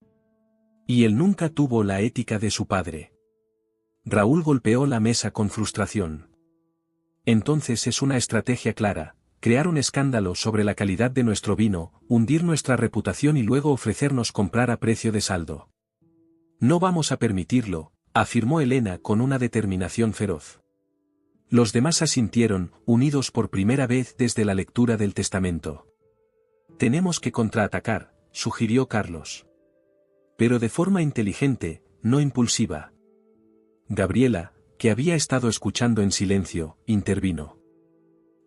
Y él nunca tuvo la ética de su padre. Raúl golpeó la mesa con frustración. Entonces es una estrategia clara, crear un escándalo sobre la calidad de nuestro vino, hundir nuestra reputación y luego ofrecernos comprar a precio de saldo. No vamos a permitirlo, afirmó Elena con una determinación feroz. Los demás asintieron, unidos por primera vez desde la lectura del testamento. Tenemos que contraatacar, sugirió Carlos. Pero de forma inteligente, no impulsiva. Gabriela, que había estado escuchando en silencio, intervino.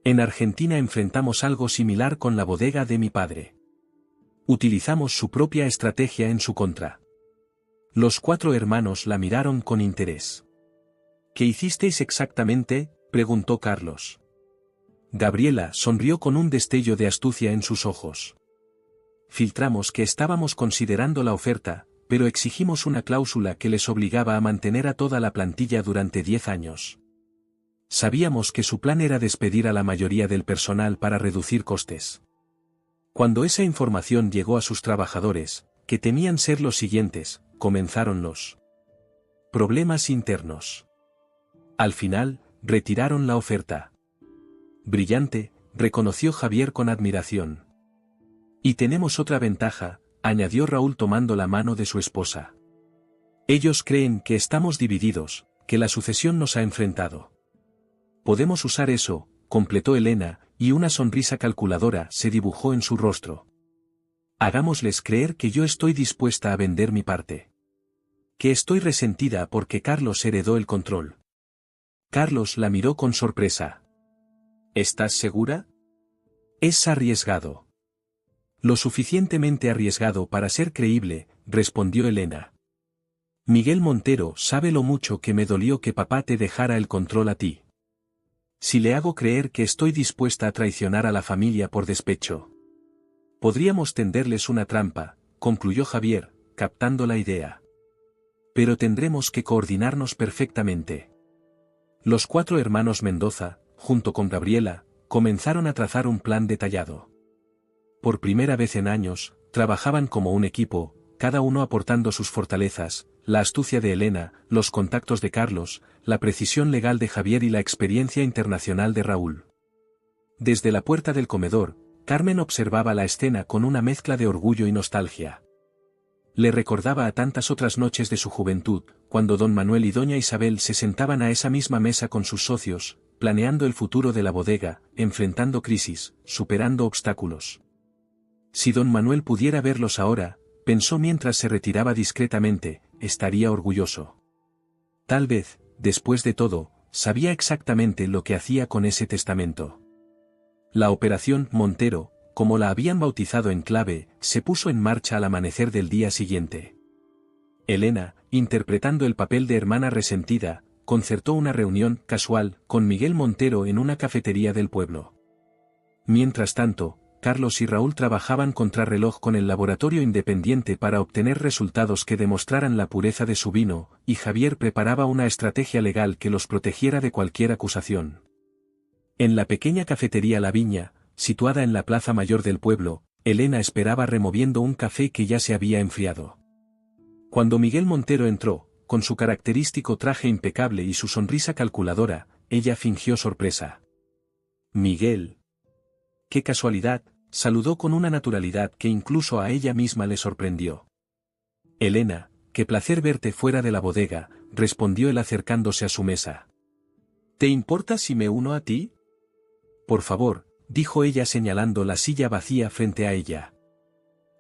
En Argentina enfrentamos algo similar con la bodega de mi padre. Utilizamos su propia estrategia en su contra. Los 4 hermanos la miraron con interés. ¿Qué hicisteis exactamente?, preguntó Carlos. Gabriela sonrió con un destello de astucia en sus ojos. Filtramos que estábamos considerando la oferta, pero exigimos una cláusula que les obligaba a mantener a toda la plantilla durante 10 años. Sabíamos que su plan era despedir a la mayoría del personal para reducir costes. Cuando esa información llegó a sus trabajadores, que temían ser los siguientes, comenzaron los problemas internos. Al final, retiraron la oferta. Brillante, reconoció Javier con admiración. Y tenemos otra ventaja, añadió Raúl tomando la mano de su esposa. Ellos creen que estamos divididos, que la sucesión nos ha enfrentado. Podemos usar eso, completó Elena, y una sonrisa calculadora se dibujó en su rostro. Hagámosles creer que yo estoy dispuesta a vender mi parte. Que estoy resentida porque Carlos heredó el control. Carlos la miró con sorpresa. ¿Estás segura? Es arriesgado. Lo suficientemente arriesgado para ser creíble, respondió Elena. Miguel Montero sabe lo mucho que me dolió que papá te dejara el control a ti. Si le hago creer que estoy dispuesta a traicionar a la familia por despecho. Podríamos tenderles una trampa, concluyó Javier, captando la idea. Pero tendremos que coordinarnos perfectamente. Los 4 hermanos Mendoza, junto con Gabriela, comenzaron a trazar un plan detallado. Por primera vez en años, trabajaban como un equipo, cada uno aportando sus fortalezas, la astucia de Elena, los contactos de Carlos, la precisión legal de Javier y la experiencia internacional de Raúl. Desde la puerta del comedor, Carmen observaba la escena con una mezcla de orgullo y nostalgia. Le recordaba a tantas otras noches de su juventud, cuando don Manuel y doña Isabel se sentaban a esa misma mesa con sus socios, planeando el futuro de la bodega, enfrentando crisis, superando obstáculos. Si don Manuel pudiera verlos ahora, pensó mientras se retiraba discretamente, estaría orgulloso. Tal vez, después de todo, sabía exactamente lo que hacía con ese testamento. La operación Montero, como la habían bautizado en clave, se puso en marcha al amanecer del día siguiente. Elena, interpretando el papel de hermana resentida, concertó una reunión casual con Miguel Montero en una cafetería del pueblo. Mientras tanto, Carlos y Raúl trabajaban contrarreloj con el laboratorio independiente para obtener resultados que demostraran la pureza de su vino, y Javier preparaba una estrategia legal que los protegiera de cualquier acusación. En la pequeña cafetería La Viña, situada en la plaza mayor del pueblo, Elena esperaba removiendo un café que ya se había enfriado. Cuando Miguel Montero entró, con su característico traje impecable y su sonrisa calculadora, ella fingió sorpresa. «Miguel». «Qué casualidad», saludó con una naturalidad que incluso a ella misma le sorprendió. «Elena, qué placer verte fuera de la bodega», respondió él acercándose a su mesa. «¿Te importa si me uno a ti?» «Por favor», dijo ella señalando la silla vacía frente a ella.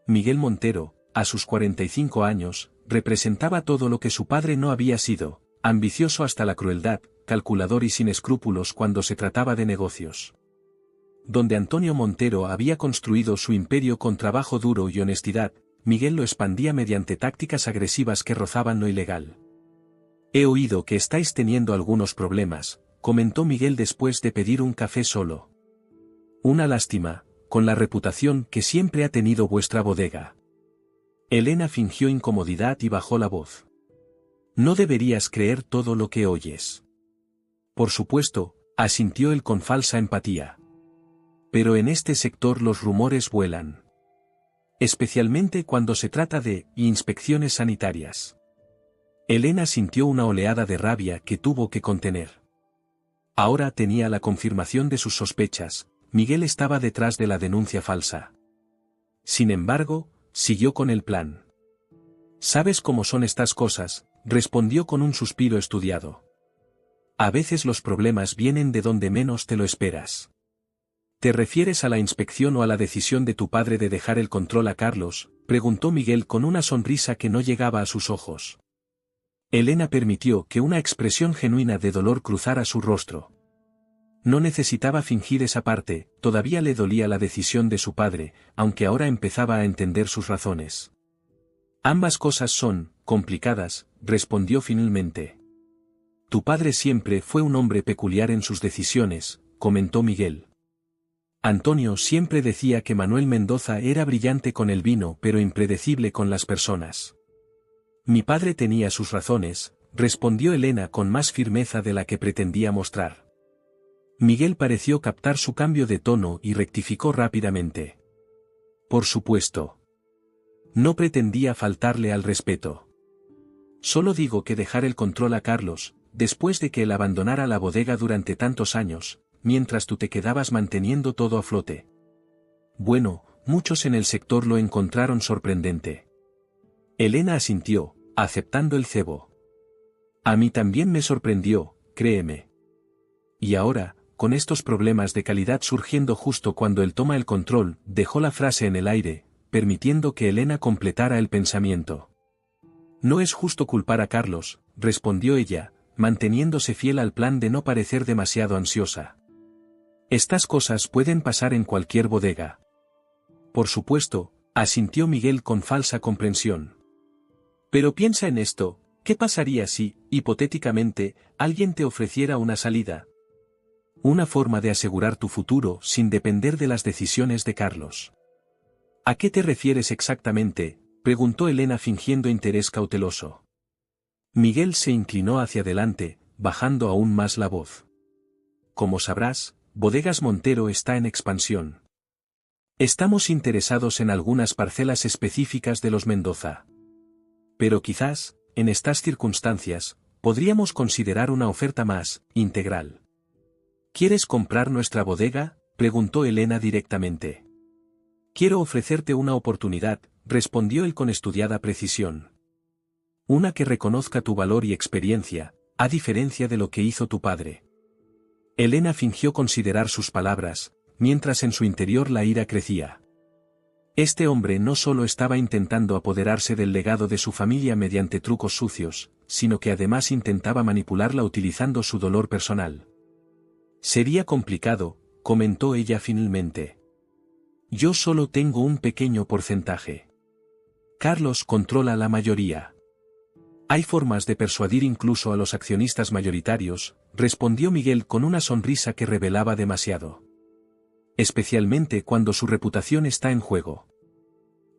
Miguel Montero, a sus 45 años, representaba todo lo que su padre no había sido, ambicioso hasta la crueldad, calculador y sin escrúpulos cuando se trataba de negocios. Donde Antonio Montero había construido su imperio con trabajo duro y honestidad, Miguel lo expandía mediante tácticas agresivas que rozaban lo ilegal. «He oído que estáis teniendo algunos problemas», comentó Miguel después de pedir un café solo. «Una lástima, con la reputación que siempre ha tenido vuestra bodega». Elena fingió incomodidad y bajó la voz. «No deberías creer todo lo que oyes». «Por supuesto», asintió él con falsa empatía. «Pero en este sector los rumores vuelan. Especialmente cuando se trata de inspecciones sanitarias». Elena sintió una oleada de rabia que tuvo que contener. Ahora tenía la confirmación de sus sospechas, Miguel estaba detrás de la denuncia falsa. Sin embargo, siguió con el plan. «¿Sabes cómo son estas cosas?», respondió con un suspiro estudiado. «A veces los problemas vienen de donde menos te lo esperas». «¿Te refieres a la inspección o a la decisión de tu padre de dejar el control a Carlos?», preguntó Miguel con una sonrisa que no llegaba a sus ojos. Elena permitió que una expresión genuina de dolor cruzara su rostro. No necesitaba fingir esa parte, todavía le dolía la decisión de su padre, aunque ahora empezaba a entender sus razones. «Ambas cosas son complicadas», respondió finalmente. «Tu padre siempre fue un hombre peculiar en sus decisiones», comentó Miguel. «Antonio siempre decía que Manuel Mendoza era brillante con el vino pero impredecible con las personas». «Mi padre tenía sus razones», respondió Elena con más firmeza de la que pretendía mostrar. Miguel pareció captar su cambio de tono y rectificó rápidamente. «Por supuesto. No pretendía faltarle al respeto. Solo digo que dejar el control a Carlos, después de que él abandonara la bodega durante tantos años, mientras tú te quedabas manteniendo todo a flote. Bueno, muchos en el sector lo encontraron sorprendente». Elena asintió, aceptando el cebo. «A mí también me sorprendió, créeme. Y ahora, con estos problemas de calidad surgiendo justo cuando él toma el control», dejó la frase en el aire, permitiendo que Elena completara el pensamiento. «No es justo culpar a Carlos», respondió ella, manteniéndose fiel al plan de no parecer demasiado ansiosa. «Estas cosas pueden pasar en cualquier bodega». «Por supuesto», asintió Miguel con falsa comprensión. «Pero piensa en esto, ¿qué pasaría si, hipotéticamente, alguien te ofreciera una salida? Una forma de asegurar tu futuro sin depender de las decisiones de Carlos». «¿A qué te refieres exactamente?», preguntó Elena fingiendo interés cauteloso. Miguel se inclinó hacia adelante, bajando aún más la voz. «Como sabrás, Bodegas Montero está en expansión. Estamos interesados en algunas parcelas específicas de los Mendoza. Pero quizás, en estas circunstancias, podríamos considerar una oferta más integral. ¿Quieres comprar nuestra bodega?, preguntó Elena directamente. Quiero ofrecerte una oportunidad, respondió él con estudiada precisión. Una que reconozca tu valor y experiencia, a diferencia de lo que hizo tu padre. Elena fingió considerar sus palabras, mientras en su interior la ira crecía. Este hombre no solo estaba intentando apoderarse del legado de su familia mediante trucos sucios, sino que además intentaba manipularla utilizando su dolor personal. Sería complicado, comentó ella finalmente. Yo solo tengo un pequeño porcentaje. Carlos controla la mayoría. Hay formas de persuadir incluso a los accionistas mayoritarios, respondió Miguel con una sonrisa que revelaba demasiado. Especialmente cuando su reputación está en juego.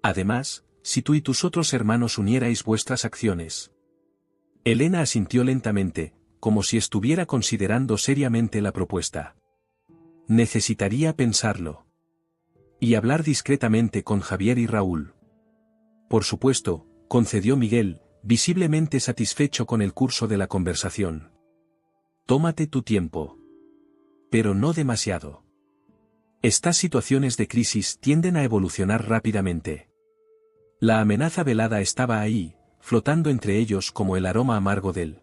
Además, si tú y tus otros hermanos unierais vuestras acciones. Elena asintió lentamente, como si estuviera considerando seriamente la propuesta. Necesitaría pensarlo. Y hablar discretamente con Javier y Raúl. Por supuesto, concedió Miguel, visiblemente satisfecho con el curso de la conversación. Tómate tu tiempo. Pero no demasiado. Estas situaciones de crisis tienden a evolucionar rápidamente. La amenaza velada estaba ahí, flotando entre ellos como el aroma amargo del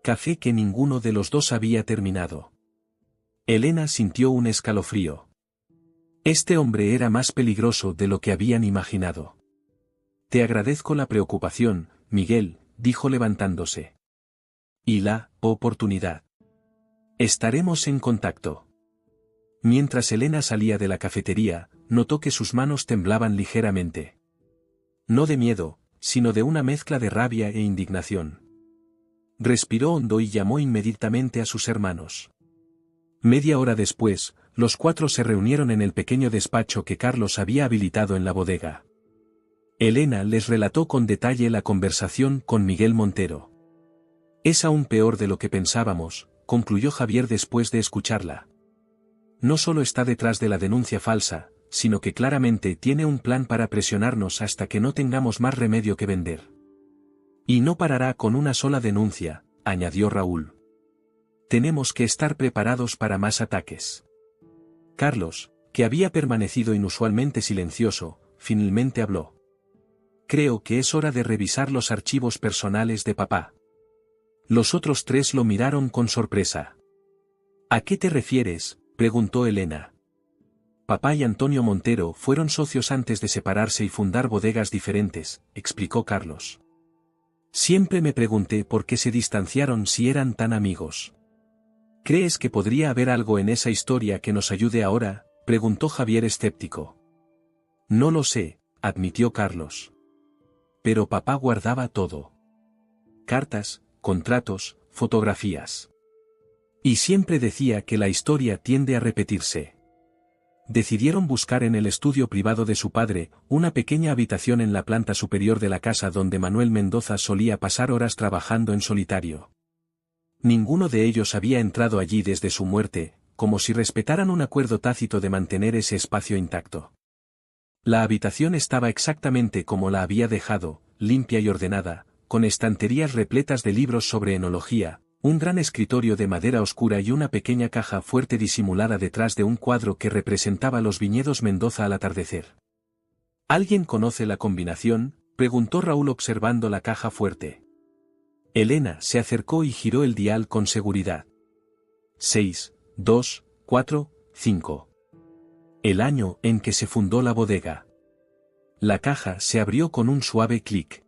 café que ninguno de los dos había terminado. Elena sintió un escalofrío. Este hombre era más peligroso de lo que habían imaginado. Te agradezco la preocupación, Miguel, dijo levantándose. Y la oportunidad. Estaremos en contacto. Mientras Elena salía de la cafetería, notó que sus manos temblaban ligeramente. No de miedo, sino de una mezcla de rabia e indignación. Respiró hondo y llamó inmediatamente a sus hermanos. Media hora después, los cuatro se reunieron en el pequeño despacho que Carlos había habilitado en la bodega. Elena les relató con detalle la conversación con Miguel Montero. Es aún peor de lo que pensábamos, concluyó Javier después de escucharla. No solo está detrás de la denuncia falsa, sino que claramente tiene un plan para presionarnos hasta que no tengamos más remedio que vender. Y no parará con una sola denuncia, añadió Raúl. Tenemos que estar preparados para más ataques. Carlos, que había permanecido inusualmente silencioso, finalmente habló. Creo que es hora de revisar los archivos personales de papá. Los otros tres lo miraron con sorpresa. ¿A qué te refieres?, preguntó Elena. Papá y Antonio Montero fueron socios antes de separarse y fundar bodegas diferentes, explicó Carlos. Siempre me pregunté por qué se distanciaron si eran tan amigos. ¿Crees que podría haber algo en esa historia que nos ayude ahora?, preguntó Javier escéptico. No lo sé, admitió Carlos. Pero papá guardaba todo. Cartas, contratos, fotografías. Y siempre decía que la historia tiende a repetirse. Decidieron buscar en el estudio privado de su padre, una pequeña habitación en la planta superior de la casa donde Manuel Mendoza solía pasar horas trabajando en solitario. Ninguno de ellos había entrado allí desde su muerte, como si respetaran un acuerdo tácito de mantener ese espacio intacto. La habitación estaba exactamente como la había dejado, limpia y ordenada, con estanterías repletas de libros sobre enología, un gran escritorio de madera oscura y una pequeña caja fuerte disimulada detrás de un cuadro que representaba los viñedos Mendoza al atardecer. ¿Alguien conoce la combinación?, preguntó Raúl observando la caja fuerte. Elena se acercó y giró el dial con seguridad. 6, 2, 4, 5. El año en que se fundó la bodega. La caja se abrió con un suave clic.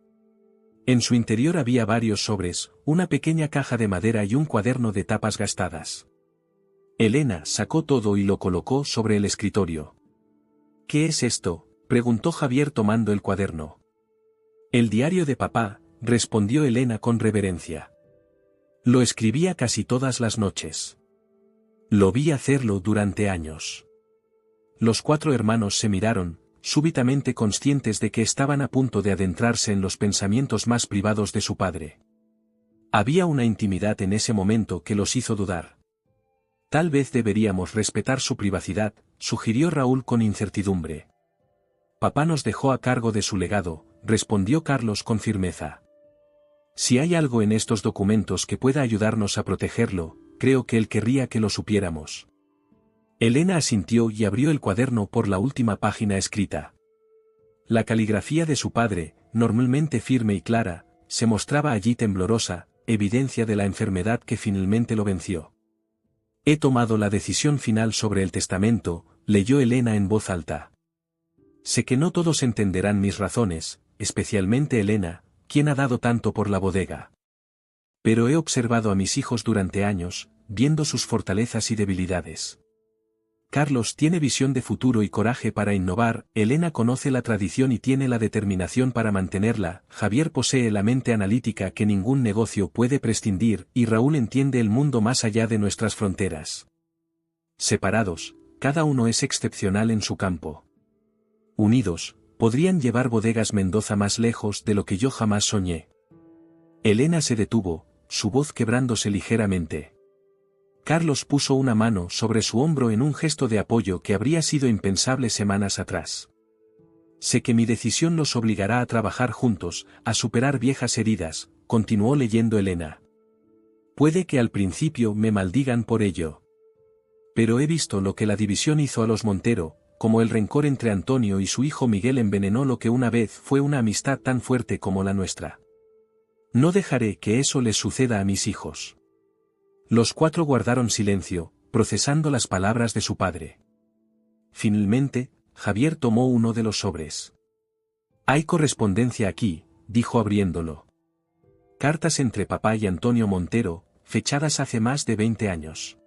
En su interior había varios sobres, una pequeña caja de madera y un cuaderno de tapas gastadas. Elena sacó todo y lo colocó sobre el escritorio. ¿Qué es esto?, preguntó Javier tomando el cuaderno. El diario de papá, respondió Elena con reverencia. Lo escribía casi todas las noches. Lo vi hacerlo durante años. Los cuatro hermanos se miraron, súbitamente conscientes de que estaban a punto de adentrarse en los pensamientos más privados de su padre. Había una intimidad en ese momento que los hizo dudar. Tal vez deberíamos respetar su privacidad, sugirió Raúl con incertidumbre. Papá nos dejó a cargo de su legado, respondió Carlos con firmeza. Si hay algo en estos documentos que pueda ayudarnos a protegerlo, creo que él querría que lo supiéramos. Elena asintió y abrió el cuaderno por la última página escrita. La caligrafía de su padre, normalmente firme y clara, se mostraba allí temblorosa, evidencia de la enfermedad que finalmente lo venció. He tomado la decisión final sobre el testamento, leyó Elena en voz alta. Sé que no todos entenderán mis razones, especialmente Elena, quien ha dado tanto por la bodega. Pero he observado a mis hijos durante años, viendo sus fortalezas y debilidades. Carlos tiene visión de futuro y coraje para innovar, Elena conoce la tradición y tiene la determinación para mantenerla, Javier posee la mente analítica que ningún negocio puede prescindir, y Raúl entiende el mundo más allá de nuestras fronteras. Separados, cada uno es excepcional en su campo. Unidos, podrían llevar Bodegas Mendoza más lejos de lo que yo jamás soñé. Elena se detuvo, su voz quebrándose ligeramente. Carlos puso una mano sobre su hombro en un gesto de apoyo que habría sido impensable semanas atrás. Sé que mi decisión los obligará a trabajar juntos, a superar viejas heridas, continuó leyendo Elena. Puede que al principio me maldigan por ello. Pero he visto lo que la división hizo a los Montero, como el rencor entre Antonio y su hijo Miguel envenenó lo que una vez fue una amistad tan fuerte como la nuestra. No dejaré que eso les suceda a mis hijos. Los cuatro guardaron silencio, procesando las palabras de su padre. Finalmente, Javier tomó uno de los sobres. Hay correspondencia aquí, dijo abriéndolo. Cartas entre papá y Antonio Montero, fechadas hace más de 20 años.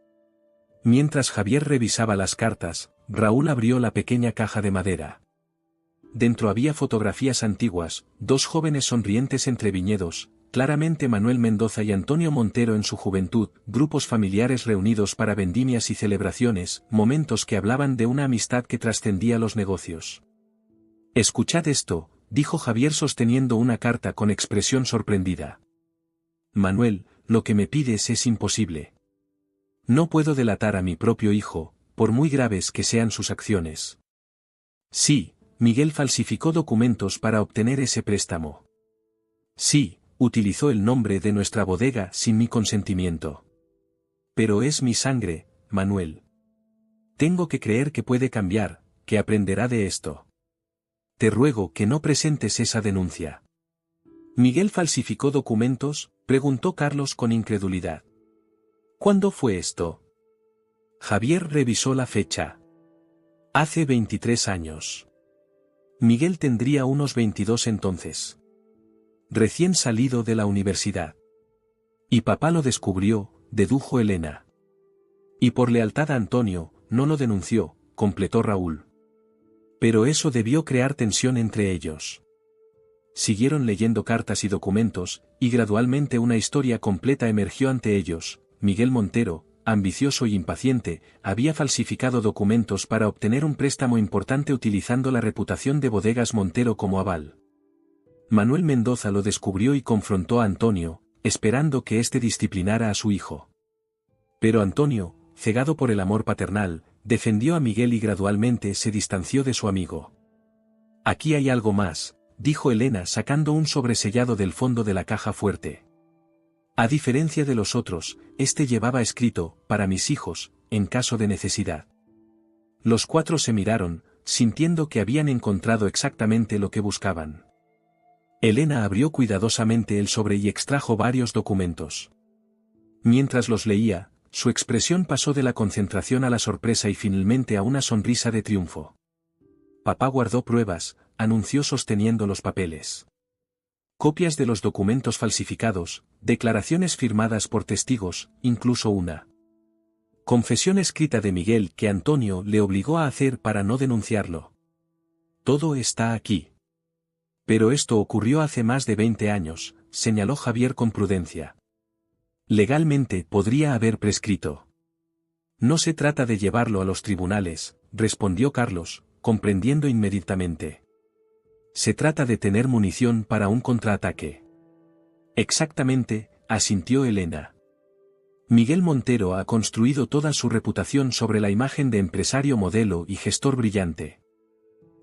Mientras Javier revisaba las cartas, Raúl abrió la pequeña caja de madera. Dentro había fotografías antiguas, dos jóvenes sonrientes entre viñedos, claramente Manuel Mendoza y Antonio Montero en su juventud, grupos familiares reunidos para vendimias y celebraciones, momentos que hablaban de una amistad que trascendía los negocios. Escuchad esto, dijo Javier sosteniendo una carta con expresión sorprendida. Manuel, lo que me pides es imposible. No puedo delatar a mi propio hijo, por muy graves que sean sus acciones. Sí, Miguel falsificó documentos para obtener ese préstamo. Sí, utilizó el nombre de nuestra bodega sin mi consentimiento. Pero es mi sangre, Manuel. Tengo que creer que puede cambiar, que aprenderá de esto. Te ruego que no presentes esa denuncia. ¿Miguel falsificó documentos?, preguntó Carlos con incredulidad. ¿Cuándo fue esto? Javier revisó la fecha. Hace 23 años. Miguel tendría unos 22 entonces. Recién salido de la universidad. Y papá lo descubrió, dedujo Elena. Y por lealtad a Antonio, no lo denunció, completó Raúl. Pero eso debió crear tensión entre ellos. Siguieron leyendo cartas y documentos, y gradualmente una historia completa emergió ante ellos. Miguel Montero, ambicioso y impaciente, había falsificado documentos para obtener un préstamo importante utilizando la reputación de Bodegas Montero como aval. Manuel Mendoza lo descubrió y confrontó a Antonio, esperando que éste disciplinara a su hijo. Pero Antonio, cegado por el amor paternal, defendió a Miguel y gradualmente se distanció de su amigo. Aquí hay algo más, dijo Elena sacando un sobresellado del fondo de la caja fuerte. A diferencia de los otros, este llevaba escrito, para mis hijos, en caso de necesidad. Los cuatro se miraron, sintiendo que habían encontrado exactamente lo que buscaban. Elena abrió cuidadosamente el sobre y extrajo varios documentos. Mientras los leía, su expresión pasó de la concentración a la sorpresa y finalmente a una sonrisa de triunfo. Papá guardó pruebas, anunció sosteniendo los papeles. Copias de los documentos falsificados, declaraciones firmadas por testigos, incluso una confesión escrita de Miguel que Antonio le obligó a hacer para no denunciarlo. Todo está aquí. Pero esto ocurrió hace más de 20 años, señaló Javier con prudencia. Legalmente podría haber prescrito. No se trata de llevarlo a los tribunales, respondió Carlos, comprendiendo inmediatamente. Se trata de tener munición para un contraataque. Exactamente, asintió Elena. Miguel Montero ha construido toda su reputación sobre la imagen de empresario modelo y gestor brillante.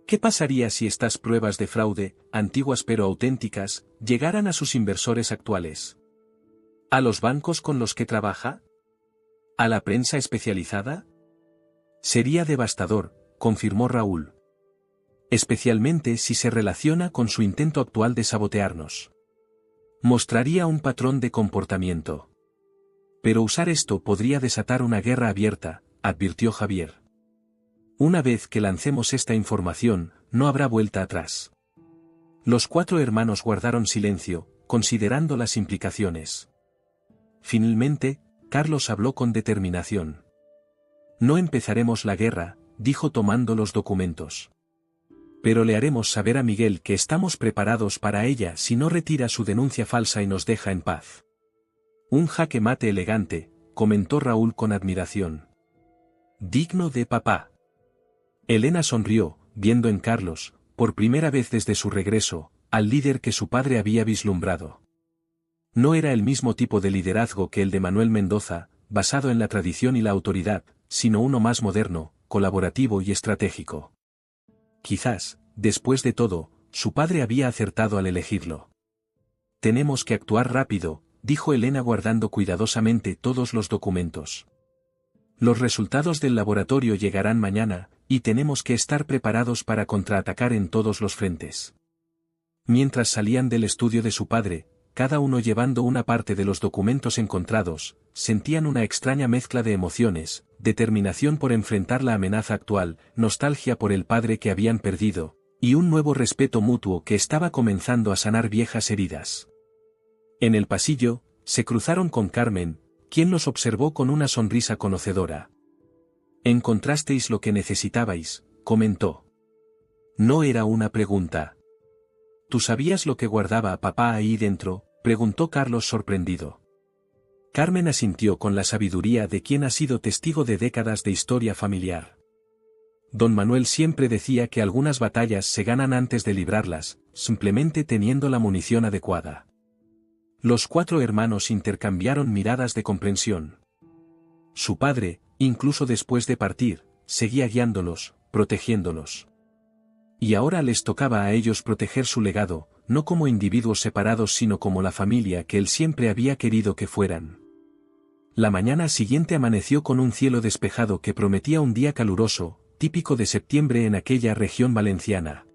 ¿Qué pasaría si estas pruebas de fraude, antiguas pero auténticas, llegaran a sus inversores actuales? ¿A los bancos con los que trabaja? ¿A la prensa especializada? Sería devastador, confirmó Raúl. Especialmente si se relaciona con su intento actual de sabotearnos. Mostraría un patrón de comportamiento. Pero usar esto podría desatar una guerra abierta, advirtió Javier. Una vez que lancemos esta información, no habrá vuelta atrás. Los 4 hermanos guardaron silencio, considerando las implicaciones. Finalmente, Carlos habló con determinación. No empezaremos la guerra, dijo tomando los documentos. Pero le haremos saber a Miguel que estamos preparados para ella si no retira su denuncia falsa y nos deja en paz. Un jaque mate elegante, comentó Raúl con admiración. Digno de papá. Elena sonrió, viendo en Carlos, por primera vez desde su regreso, al líder que su padre había vislumbrado. No era el mismo tipo de liderazgo que el de Manuel Mendoza, basado en la tradición y la autoridad, sino uno más moderno, colaborativo y estratégico. Quizás, después de todo, su padre había acertado al elegirlo. Tenemos que actuar rápido, dijo Elena guardando cuidadosamente todos los documentos. Los resultados del laboratorio llegarán mañana, y tenemos que estar preparados para contraatacar en todos los frentes. Mientras salían del estudio de su padre, cada uno llevando una parte de los documentos encontrados, sentían una extraña mezcla de emociones, determinación por enfrentar la amenaza actual, nostalgia por el padre que habían perdido, y un nuevo respeto mutuo que estaba comenzando a sanar viejas heridas. En el pasillo, se cruzaron con Carmen, quien los observó con una sonrisa conocedora. «Encontrasteis lo que necesitabais», comentó. No era una pregunta. «¿Tú sabías lo que guardaba papá ahí dentro?», preguntó Carlos sorprendido. Carmen asintió con la sabiduría de quien ha sido testigo de décadas de historia familiar. Don Manuel siempre decía que algunas batallas se ganan antes de librarlas, simplemente teniendo la munición adecuada. Los 4 hermanos intercambiaron miradas de comprensión. Su padre, incluso después de partir, seguía guiándolos, protegiéndolos. Y ahora les tocaba a ellos proteger su legado, no como individuos separados sino como la familia que él siempre había querido que fueran. La mañana siguiente amaneció con un cielo despejado que prometía un día caluroso, típico de septiembre en aquella región valenciana.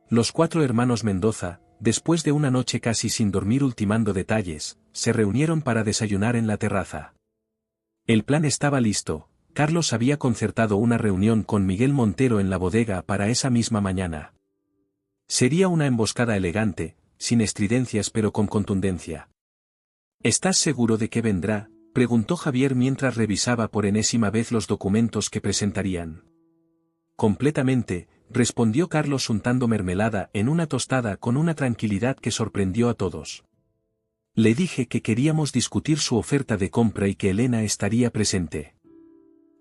Los 4 hermanos Mendoza, después de una noche casi sin dormir ultimando detalles, se reunieron para desayunar en la terraza. El plan estaba listo. Carlos había concertado una reunión con Miguel Montero en la bodega para esa misma mañana. Sería una emboscada elegante, sin estridencias pero con contundencia. ¿Estás seguro de que vendrá?, preguntó Javier mientras revisaba por enésima vez los documentos que presentarían. Completamente, respondió Carlos untando mermelada en una tostada con una tranquilidad que sorprendió a todos. Le dije que queríamos discutir su oferta de compra y que Elena estaría presente.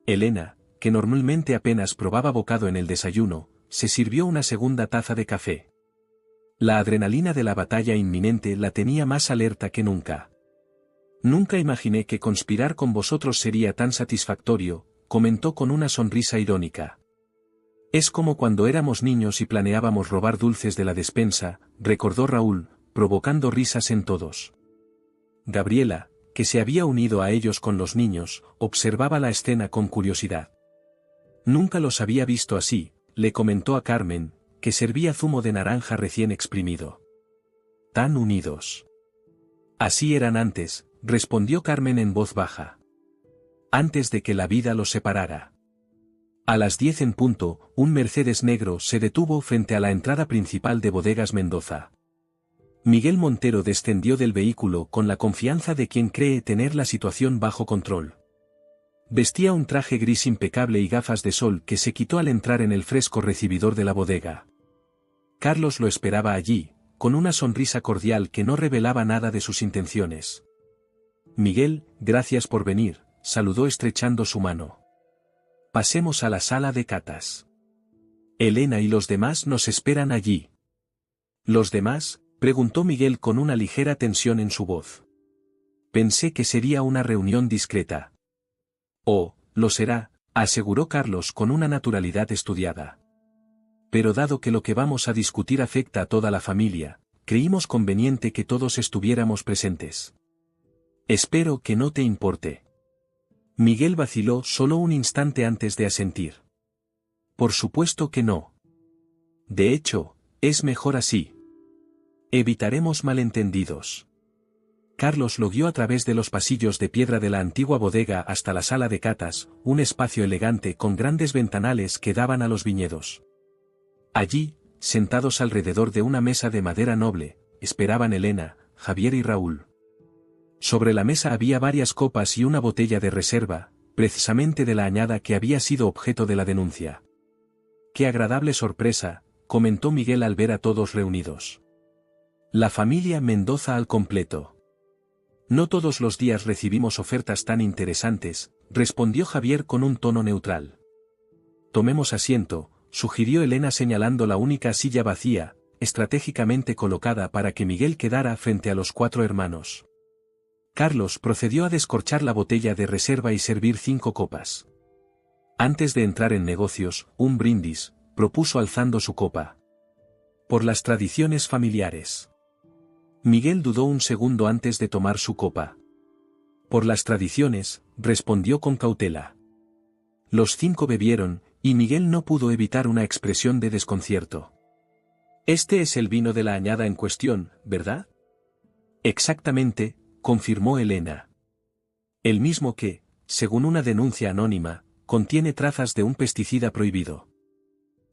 Elena, que normalmente apenas probaba bocado en el desayuno, se sirvió una segunda taza de café. La adrenalina de la batalla inminente la tenía más alerta que nunca. Nunca imaginé que conspirar con vosotros sería tan satisfactorio, comentó con una sonrisa irónica. Es como cuando éramos niños y planeábamos robar dulces de la despensa, recordó Raúl, provocando risas en todos. Gabriela, que se había unido a ellos con los niños, observaba la escena con curiosidad. Nunca los había visto así, le comentó a Carmen, que servía zumo de naranja recién exprimido. Tan unidos. Así eran antes, respondió Carmen en voz baja. Antes de que la vida los separara. A las 10 en punto, un Mercedes negro se detuvo frente a la entrada principal de Bodegas Mendoza. Miguel Montero descendió del vehículo con la confianza de quien cree tener la situación bajo control. Vestía un traje gris impecable y gafas de sol que se quitó al entrar en el fresco recibidor de la bodega. Carlos lo esperaba allí, con una sonrisa cordial que no revelaba nada de sus intenciones. Miguel, gracias por venir, saludó estrechando su mano. Pasemos a la sala de catas. Elena y los demás nos esperan allí. ¿Los demás?, preguntó Miguel con una ligera tensión en su voz. Pensé que sería una reunión discreta. Oh, lo será, aseguró Carlos con una naturalidad estudiada. Pero dado que lo que vamos a discutir afecta a toda la familia, creímos conveniente que todos estuviéramos presentes. Espero que no te importe. Miguel vaciló solo un instante antes de asentir. Por supuesto que no. De hecho, es mejor así. Evitaremos malentendidos. Carlos lo guió a través de los pasillos de piedra de la antigua bodega hasta la sala de catas, un espacio elegante con grandes ventanales que daban a los viñedos. Allí, sentados alrededor de una mesa de madera noble, esperaban Elena, Javier y Raúl. Sobre la mesa había varias copas y una botella de reserva, precisamente de la añada que había sido objeto de la denuncia. «Qué agradable sorpresa», comentó Miguel al ver a todos reunidos. «La familia Mendoza al completo». «No todos los días recibimos ofertas tan interesantes», respondió Javier con un tono neutral. «Tomemos asiento», sugirió Elena señalando la única silla vacía, estratégicamente colocada para que Miguel quedara frente a los 4 hermanos. Carlos procedió a descorchar la botella de reserva y servir 5 copas. Antes de entrar en negocios, un brindis, propuso alzando su copa. «Por las tradiciones familiares». Miguel dudó un segundo antes de tomar su copa. «Por las tradiciones», respondió con cautela. Los 5 bebieron, y Miguel no pudo evitar una expresión de desconcierto. «Este es el vino de la añada en cuestión, ¿verdad?» «Exactamente», confirmó Elena. «El mismo que, según una denuncia anónima, contiene trazas de un pesticida prohibido».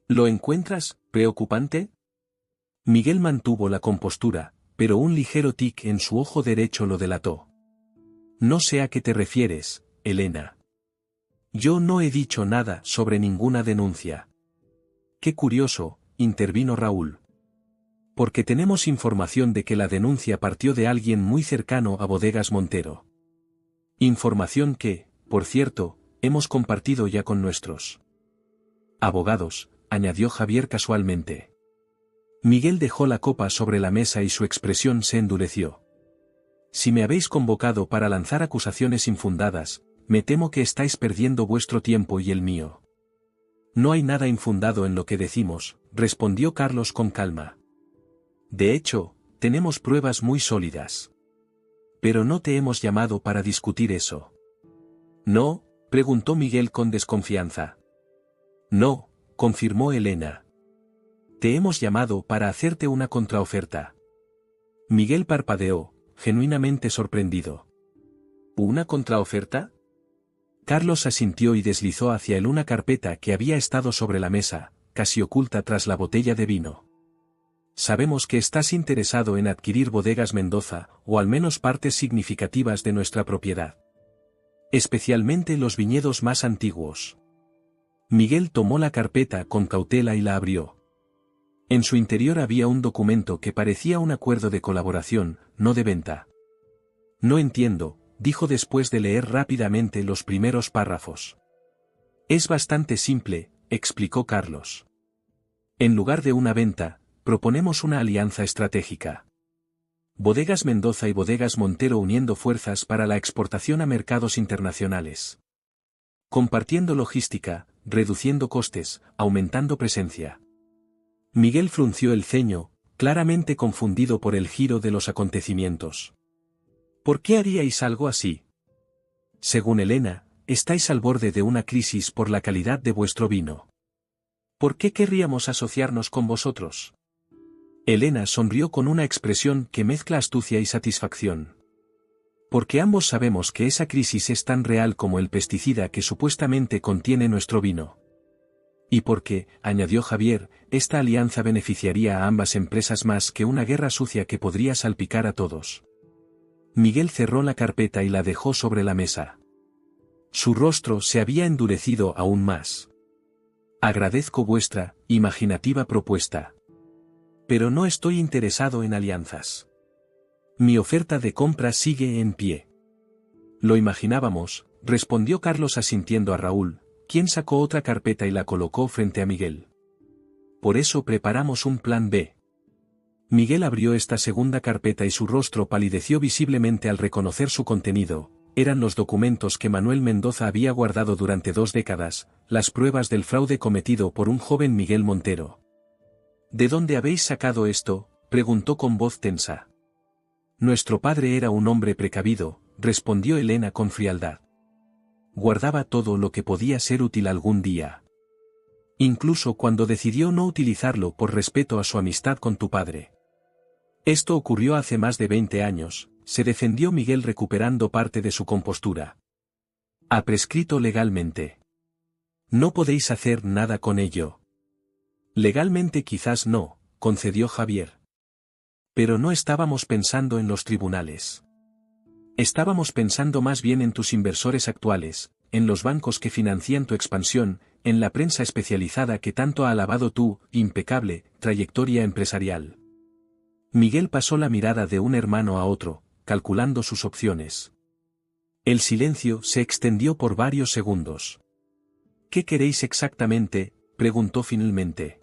«¿Lo encuentras preocupante?» Miguel mantuvo la compostura, pero un ligero tic en su ojo derecho lo delató. «No sé a qué te refieres, Elena». «Yo no he dicho nada sobre ninguna denuncia». «Qué curioso», intervino Raúl. «Porque tenemos información de que la denuncia partió de alguien muy cercano a Bodegas Montero. Información que, por cierto, hemos compartido ya con nuestros abogados», añadió Javier casualmente. Miguel dejó la copa sobre la mesa y su expresión se endureció. «Si me habéis convocado para lanzar acusaciones infundadas, me temo que estáis perdiendo vuestro tiempo y el mío». «No hay nada infundado en lo que decimos», respondió Carlos con calma. «De hecho, tenemos pruebas muy sólidas. Pero no te hemos llamado para discutir eso». «¿No?», preguntó Miguel con desconfianza. «No», confirmó Elena. «Te hemos llamado para hacerte una contraoferta». Miguel parpadeó, genuinamente sorprendido. «¿Una contraoferta?». Carlos asintió y deslizó hacia él una carpeta que había estado sobre la mesa, casi oculta tras la botella de vino. «Sabemos que estás interesado en adquirir Bodegas Mendoza, o al menos partes significativas de nuestra propiedad. Especialmente los viñedos más antiguos». Miguel tomó la carpeta con cautela y la abrió. En su interior había un documento que parecía un acuerdo de colaboración, no de venta. «No entiendo», dijo después de leer rápidamente los primeros párrafos. «Es bastante simple», explicó Carlos. «En lugar de una venta, proponemos una alianza estratégica. Bodegas Mendoza y Bodegas Montero uniendo fuerzas para la exportación a mercados internacionales. Compartiendo logística, reduciendo costes, aumentando presencia». Miguel frunció el ceño, claramente confundido por el giro de los acontecimientos. «¿Por qué haríais algo así? Según Elena, estáis al borde de una crisis por la calidad de vuestro vino. ¿Por qué querríamos asociarnos con vosotros?». Elena sonrió con una expresión que mezcla astucia y satisfacción. «Porque ambos sabemos que esa crisis es tan real como el pesticida que supuestamente contiene nuestro vino. Y porque», añadió Javier, «esta alianza beneficiaría a ambas empresas más que una guerra sucia que podría salpicar a todos». Miguel cerró la carpeta y la dejó sobre la mesa. Su rostro se había endurecido aún más. «Agradezco vuestra imaginativa propuesta. Pero no estoy interesado en alianzas. Mi oferta de compra sigue en pie». «Lo imaginábamos», respondió Carlos asintiendo a Raúl, quien sacó otra carpeta y la colocó frente a Miguel. «Por eso preparamos un plan B. Miguel abrió esta segunda carpeta y su rostro palideció visiblemente al reconocer su contenido. Eran los documentos que Manuel Mendoza había guardado durante 2 décadas, las pruebas del fraude cometido por un joven Miguel Montero. ¿De dónde habéis sacado esto?, preguntó con voz tensa. Nuestro padre era un hombre precavido, respondió Elena con frialdad. Guardaba todo lo que podía ser útil algún día. Incluso cuando decidió no utilizarlo por respeto a su amistad con tu padre. Esto ocurrió hace más de 20 años, se defendió Miguel recuperando parte de su compostura. Ha prescrito legalmente. No podéis hacer nada con ello. Legalmente quizás no, concedió Javier. Pero no estábamos pensando en los tribunales. Estábamos pensando más bien en tus inversores actuales, en los bancos que financian tu expansión, en la prensa especializada que tanto ha alabado tu impecable trayectoria empresarial. Miguel pasó la mirada de un hermano a otro, calculando sus opciones. El silencio se extendió por varios segundos. ¿Qué queréis exactamente?, preguntó finalmente.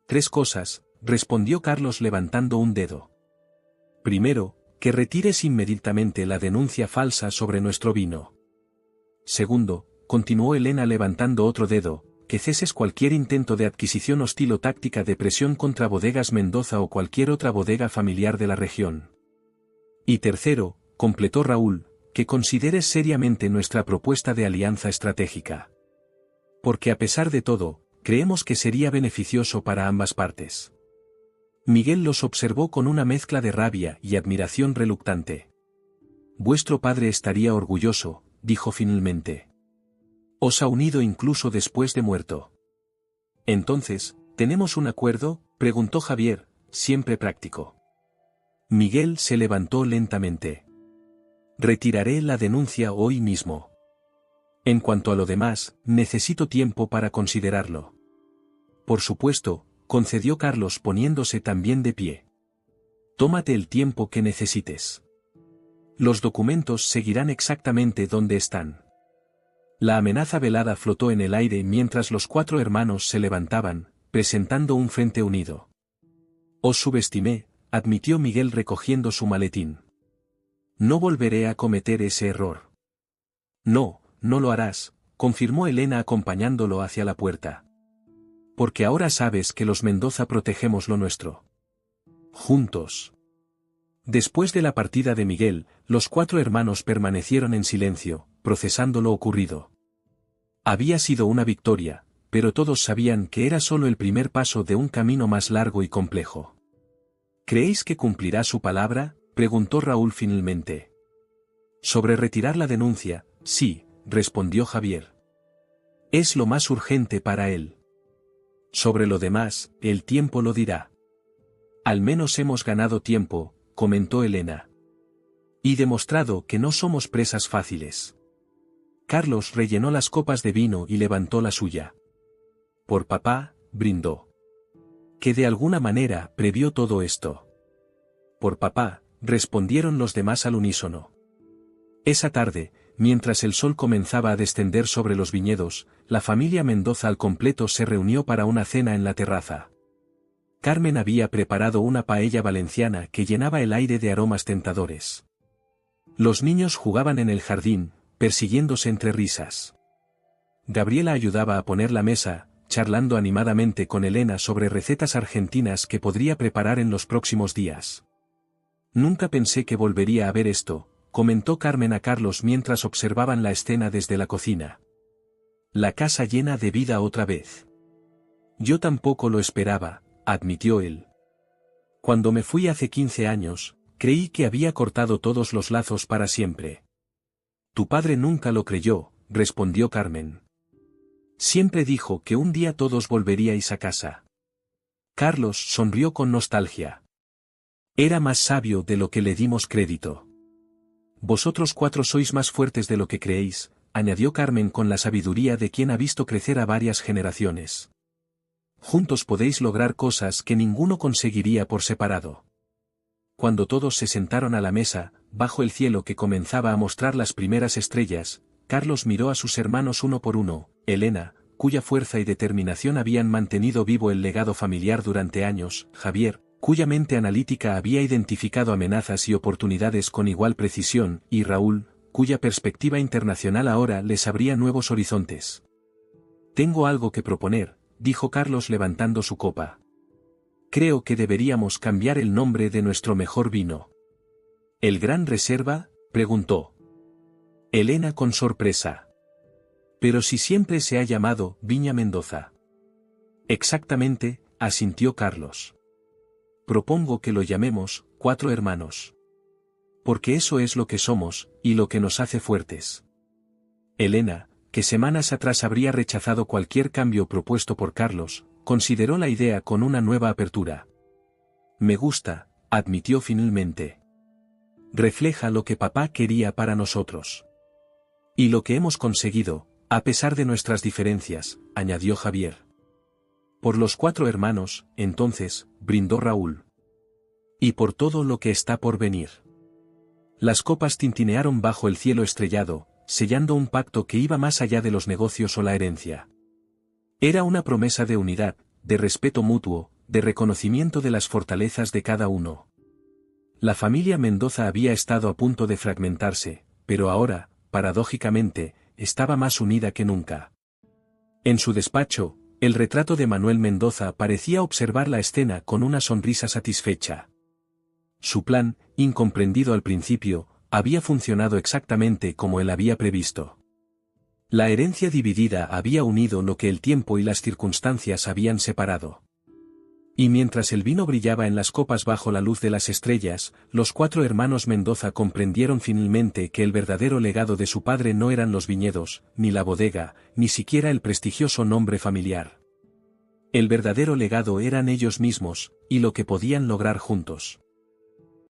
3 cosas, respondió Carlos levantando un dedo. Primero, que retires inmediatamente la denuncia falsa sobre nuestro vino. Segundo, continuó Elena levantando otro dedo, que ceses cualquier intento de adquisición hostil o táctica de presión contra Bodegas Mendoza o cualquier otra bodega familiar de la región. Y tercero, completó Raúl, que consideres seriamente nuestra propuesta de alianza estratégica. Porque a pesar de todo, creemos que sería beneficioso para ambas partes. Miguel los observó con una mezcla de rabia y admiración reluctante. Vuestro padre estaría orgulloso, dijo finalmente. Os ha unido incluso después de muerto. Entonces, ¿tenemos un acuerdo?, preguntó Javier, siempre práctico. Miguel se levantó lentamente. Retiraré la denuncia hoy mismo. En cuanto a lo demás, necesito tiempo para considerarlo. Por supuesto, concedió Carlos poniéndose también de pie. Tómate el tiempo que necesites. Los documentos seguirán exactamente donde están. La amenaza velada flotó en el aire mientras los 4 hermanos se levantaban, presentando un frente unido. Os subestimé, admitió Miguel recogiendo su maletín. No volveré a cometer ese error. No, no lo harás, confirmó Elena acompañándolo hacia la puerta. Porque ahora sabes que los Mendoza protegemos lo nuestro. Juntos. Después de la partida de Miguel, los 4 hermanos permanecieron en silencio, procesando lo ocurrido. Había sido una victoria, pero todos sabían que era solo el primer paso de un camino más largo y complejo. ¿Creéis que cumplirá su palabra?, preguntó Raúl finalmente. Sobre retirar la denuncia, sí, respondió Javier. Es lo más urgente para él. Sobre lo demás, el tiempo lo dirá. Al menos hemos ganado tiempo, comentó Elena. Y demostrado que no somos presas fáciles. Carlos rellenó las copas de vino y levantó la suya. Por papá, brindó. Que de alguna manera previó todo esto. Por papá, respondieron los demás al unísono. Esa tarde, mientras el sol comenzaba a descender sobre los viñedos, la familia Mendoza al completo se reunió para una cena en la terraza. Carmen había preparado una paella valenciana que llenaba el aire de aromas tentadores. Los niños jugaban en el jardín, persiguiéndose entre risas. Gabriela ayudaba a poner la mesa, charlando animadamente con Elena sobre recetas argentinas que podría preparar en los próximos días. Nunca pensé que volvería a ver esto, comentó Carmen a Carlos mientras observaban la escena desde la cocina. La casa llena de vida otra vez. Yo tampoco lo esperaba, admitió él. Cuando me fui hace 15 años, creí que había cortado todos los lazos para siempre. Tu padre nunca lo creyó, respondió Carmen. Siempre dijo que un día todos volveríais a casa. Carlos sonrió con nostalgia. Era más sabio de lo que le dimos crédito. Vosotros 4 sois más fuertes de lo que creéis, añadió Carmen con la sabiduría de quien ha visto crecer a varias generaciones. Juntos podéis lograr cosas que ninguno conseguiría por separado. Cuando todos se sentaron a la mesa, bajo el cielo que comenzaba a mostrar las primeras estrellas, Carlos miró a sus hermanos uno por uno, Elena, cuya fuerza y determinación habían mantenido vivo el legado familiar durante años, Javier, cuya mente analítica había identificado amenazas y oportunidades con igual precisión, y Raúl, cuya perspectiva internacional ahora les abría nuevos horizontes. Tengo algo que proponer, dijo Carlos levantando su copa. Creo que deberíamos cambiar el nombre de nuestro mejor vino. ¿El Gran Reserva?, preguntó Elena con sorpresa. Pero si siempre se ha llamado Viña Mendoza. Exactamente, asintió Carlos. Propongo que lo llamemos Cuatro Hermanos. Porque eso es lo que somos, y lo que nos hace fuertes. Elena, que semanas atrás habría rechazado cualquier cambio propuesto por Carlos, consideró la idea con una nueva apertura. Me gusta, admitió finalmente. Refleja lo que papá quería para nosotros. Y lo que hemos conseguido, a pesar de nuestras diferencias, añadió Javier. Por los Cuatro Hermanos, entonces, brindó Raúl. Y por todo lo que está por venir. Las copas tintinearon bajo el cielo estrellado, sellando un pacto que iba más allá de los negocios o la herencia. Era una promesa de unidad, de respeto mutuo, de reconocimiento de las fortalezas de cada uno. La familia Mendoza había estado a punto de fragmentarse, pero ahora, paradójicamente, estaba más unida que nunca. En su despacho, el retrato de Manuel Mendoza parecía observar la escena con una sonrisa satisfecha. Su plan, incomprendido al principio, había funcionado exactamente como él había previsto. La herencia dividida había unido lo que el tiempo y las circunstancias habían separado. Y mientras el vino brillaba en las copas bajo la luz de las estrellas, los Cuatro Hermanos Mendoza comprendieron finalmente que el verdadero legado de su padre no eran los viñedos, ni la bodega, ni siquiera el prestigioso nombre familiar. El verdadero legado eran ellos mismos, y lo que podían lograr juntos.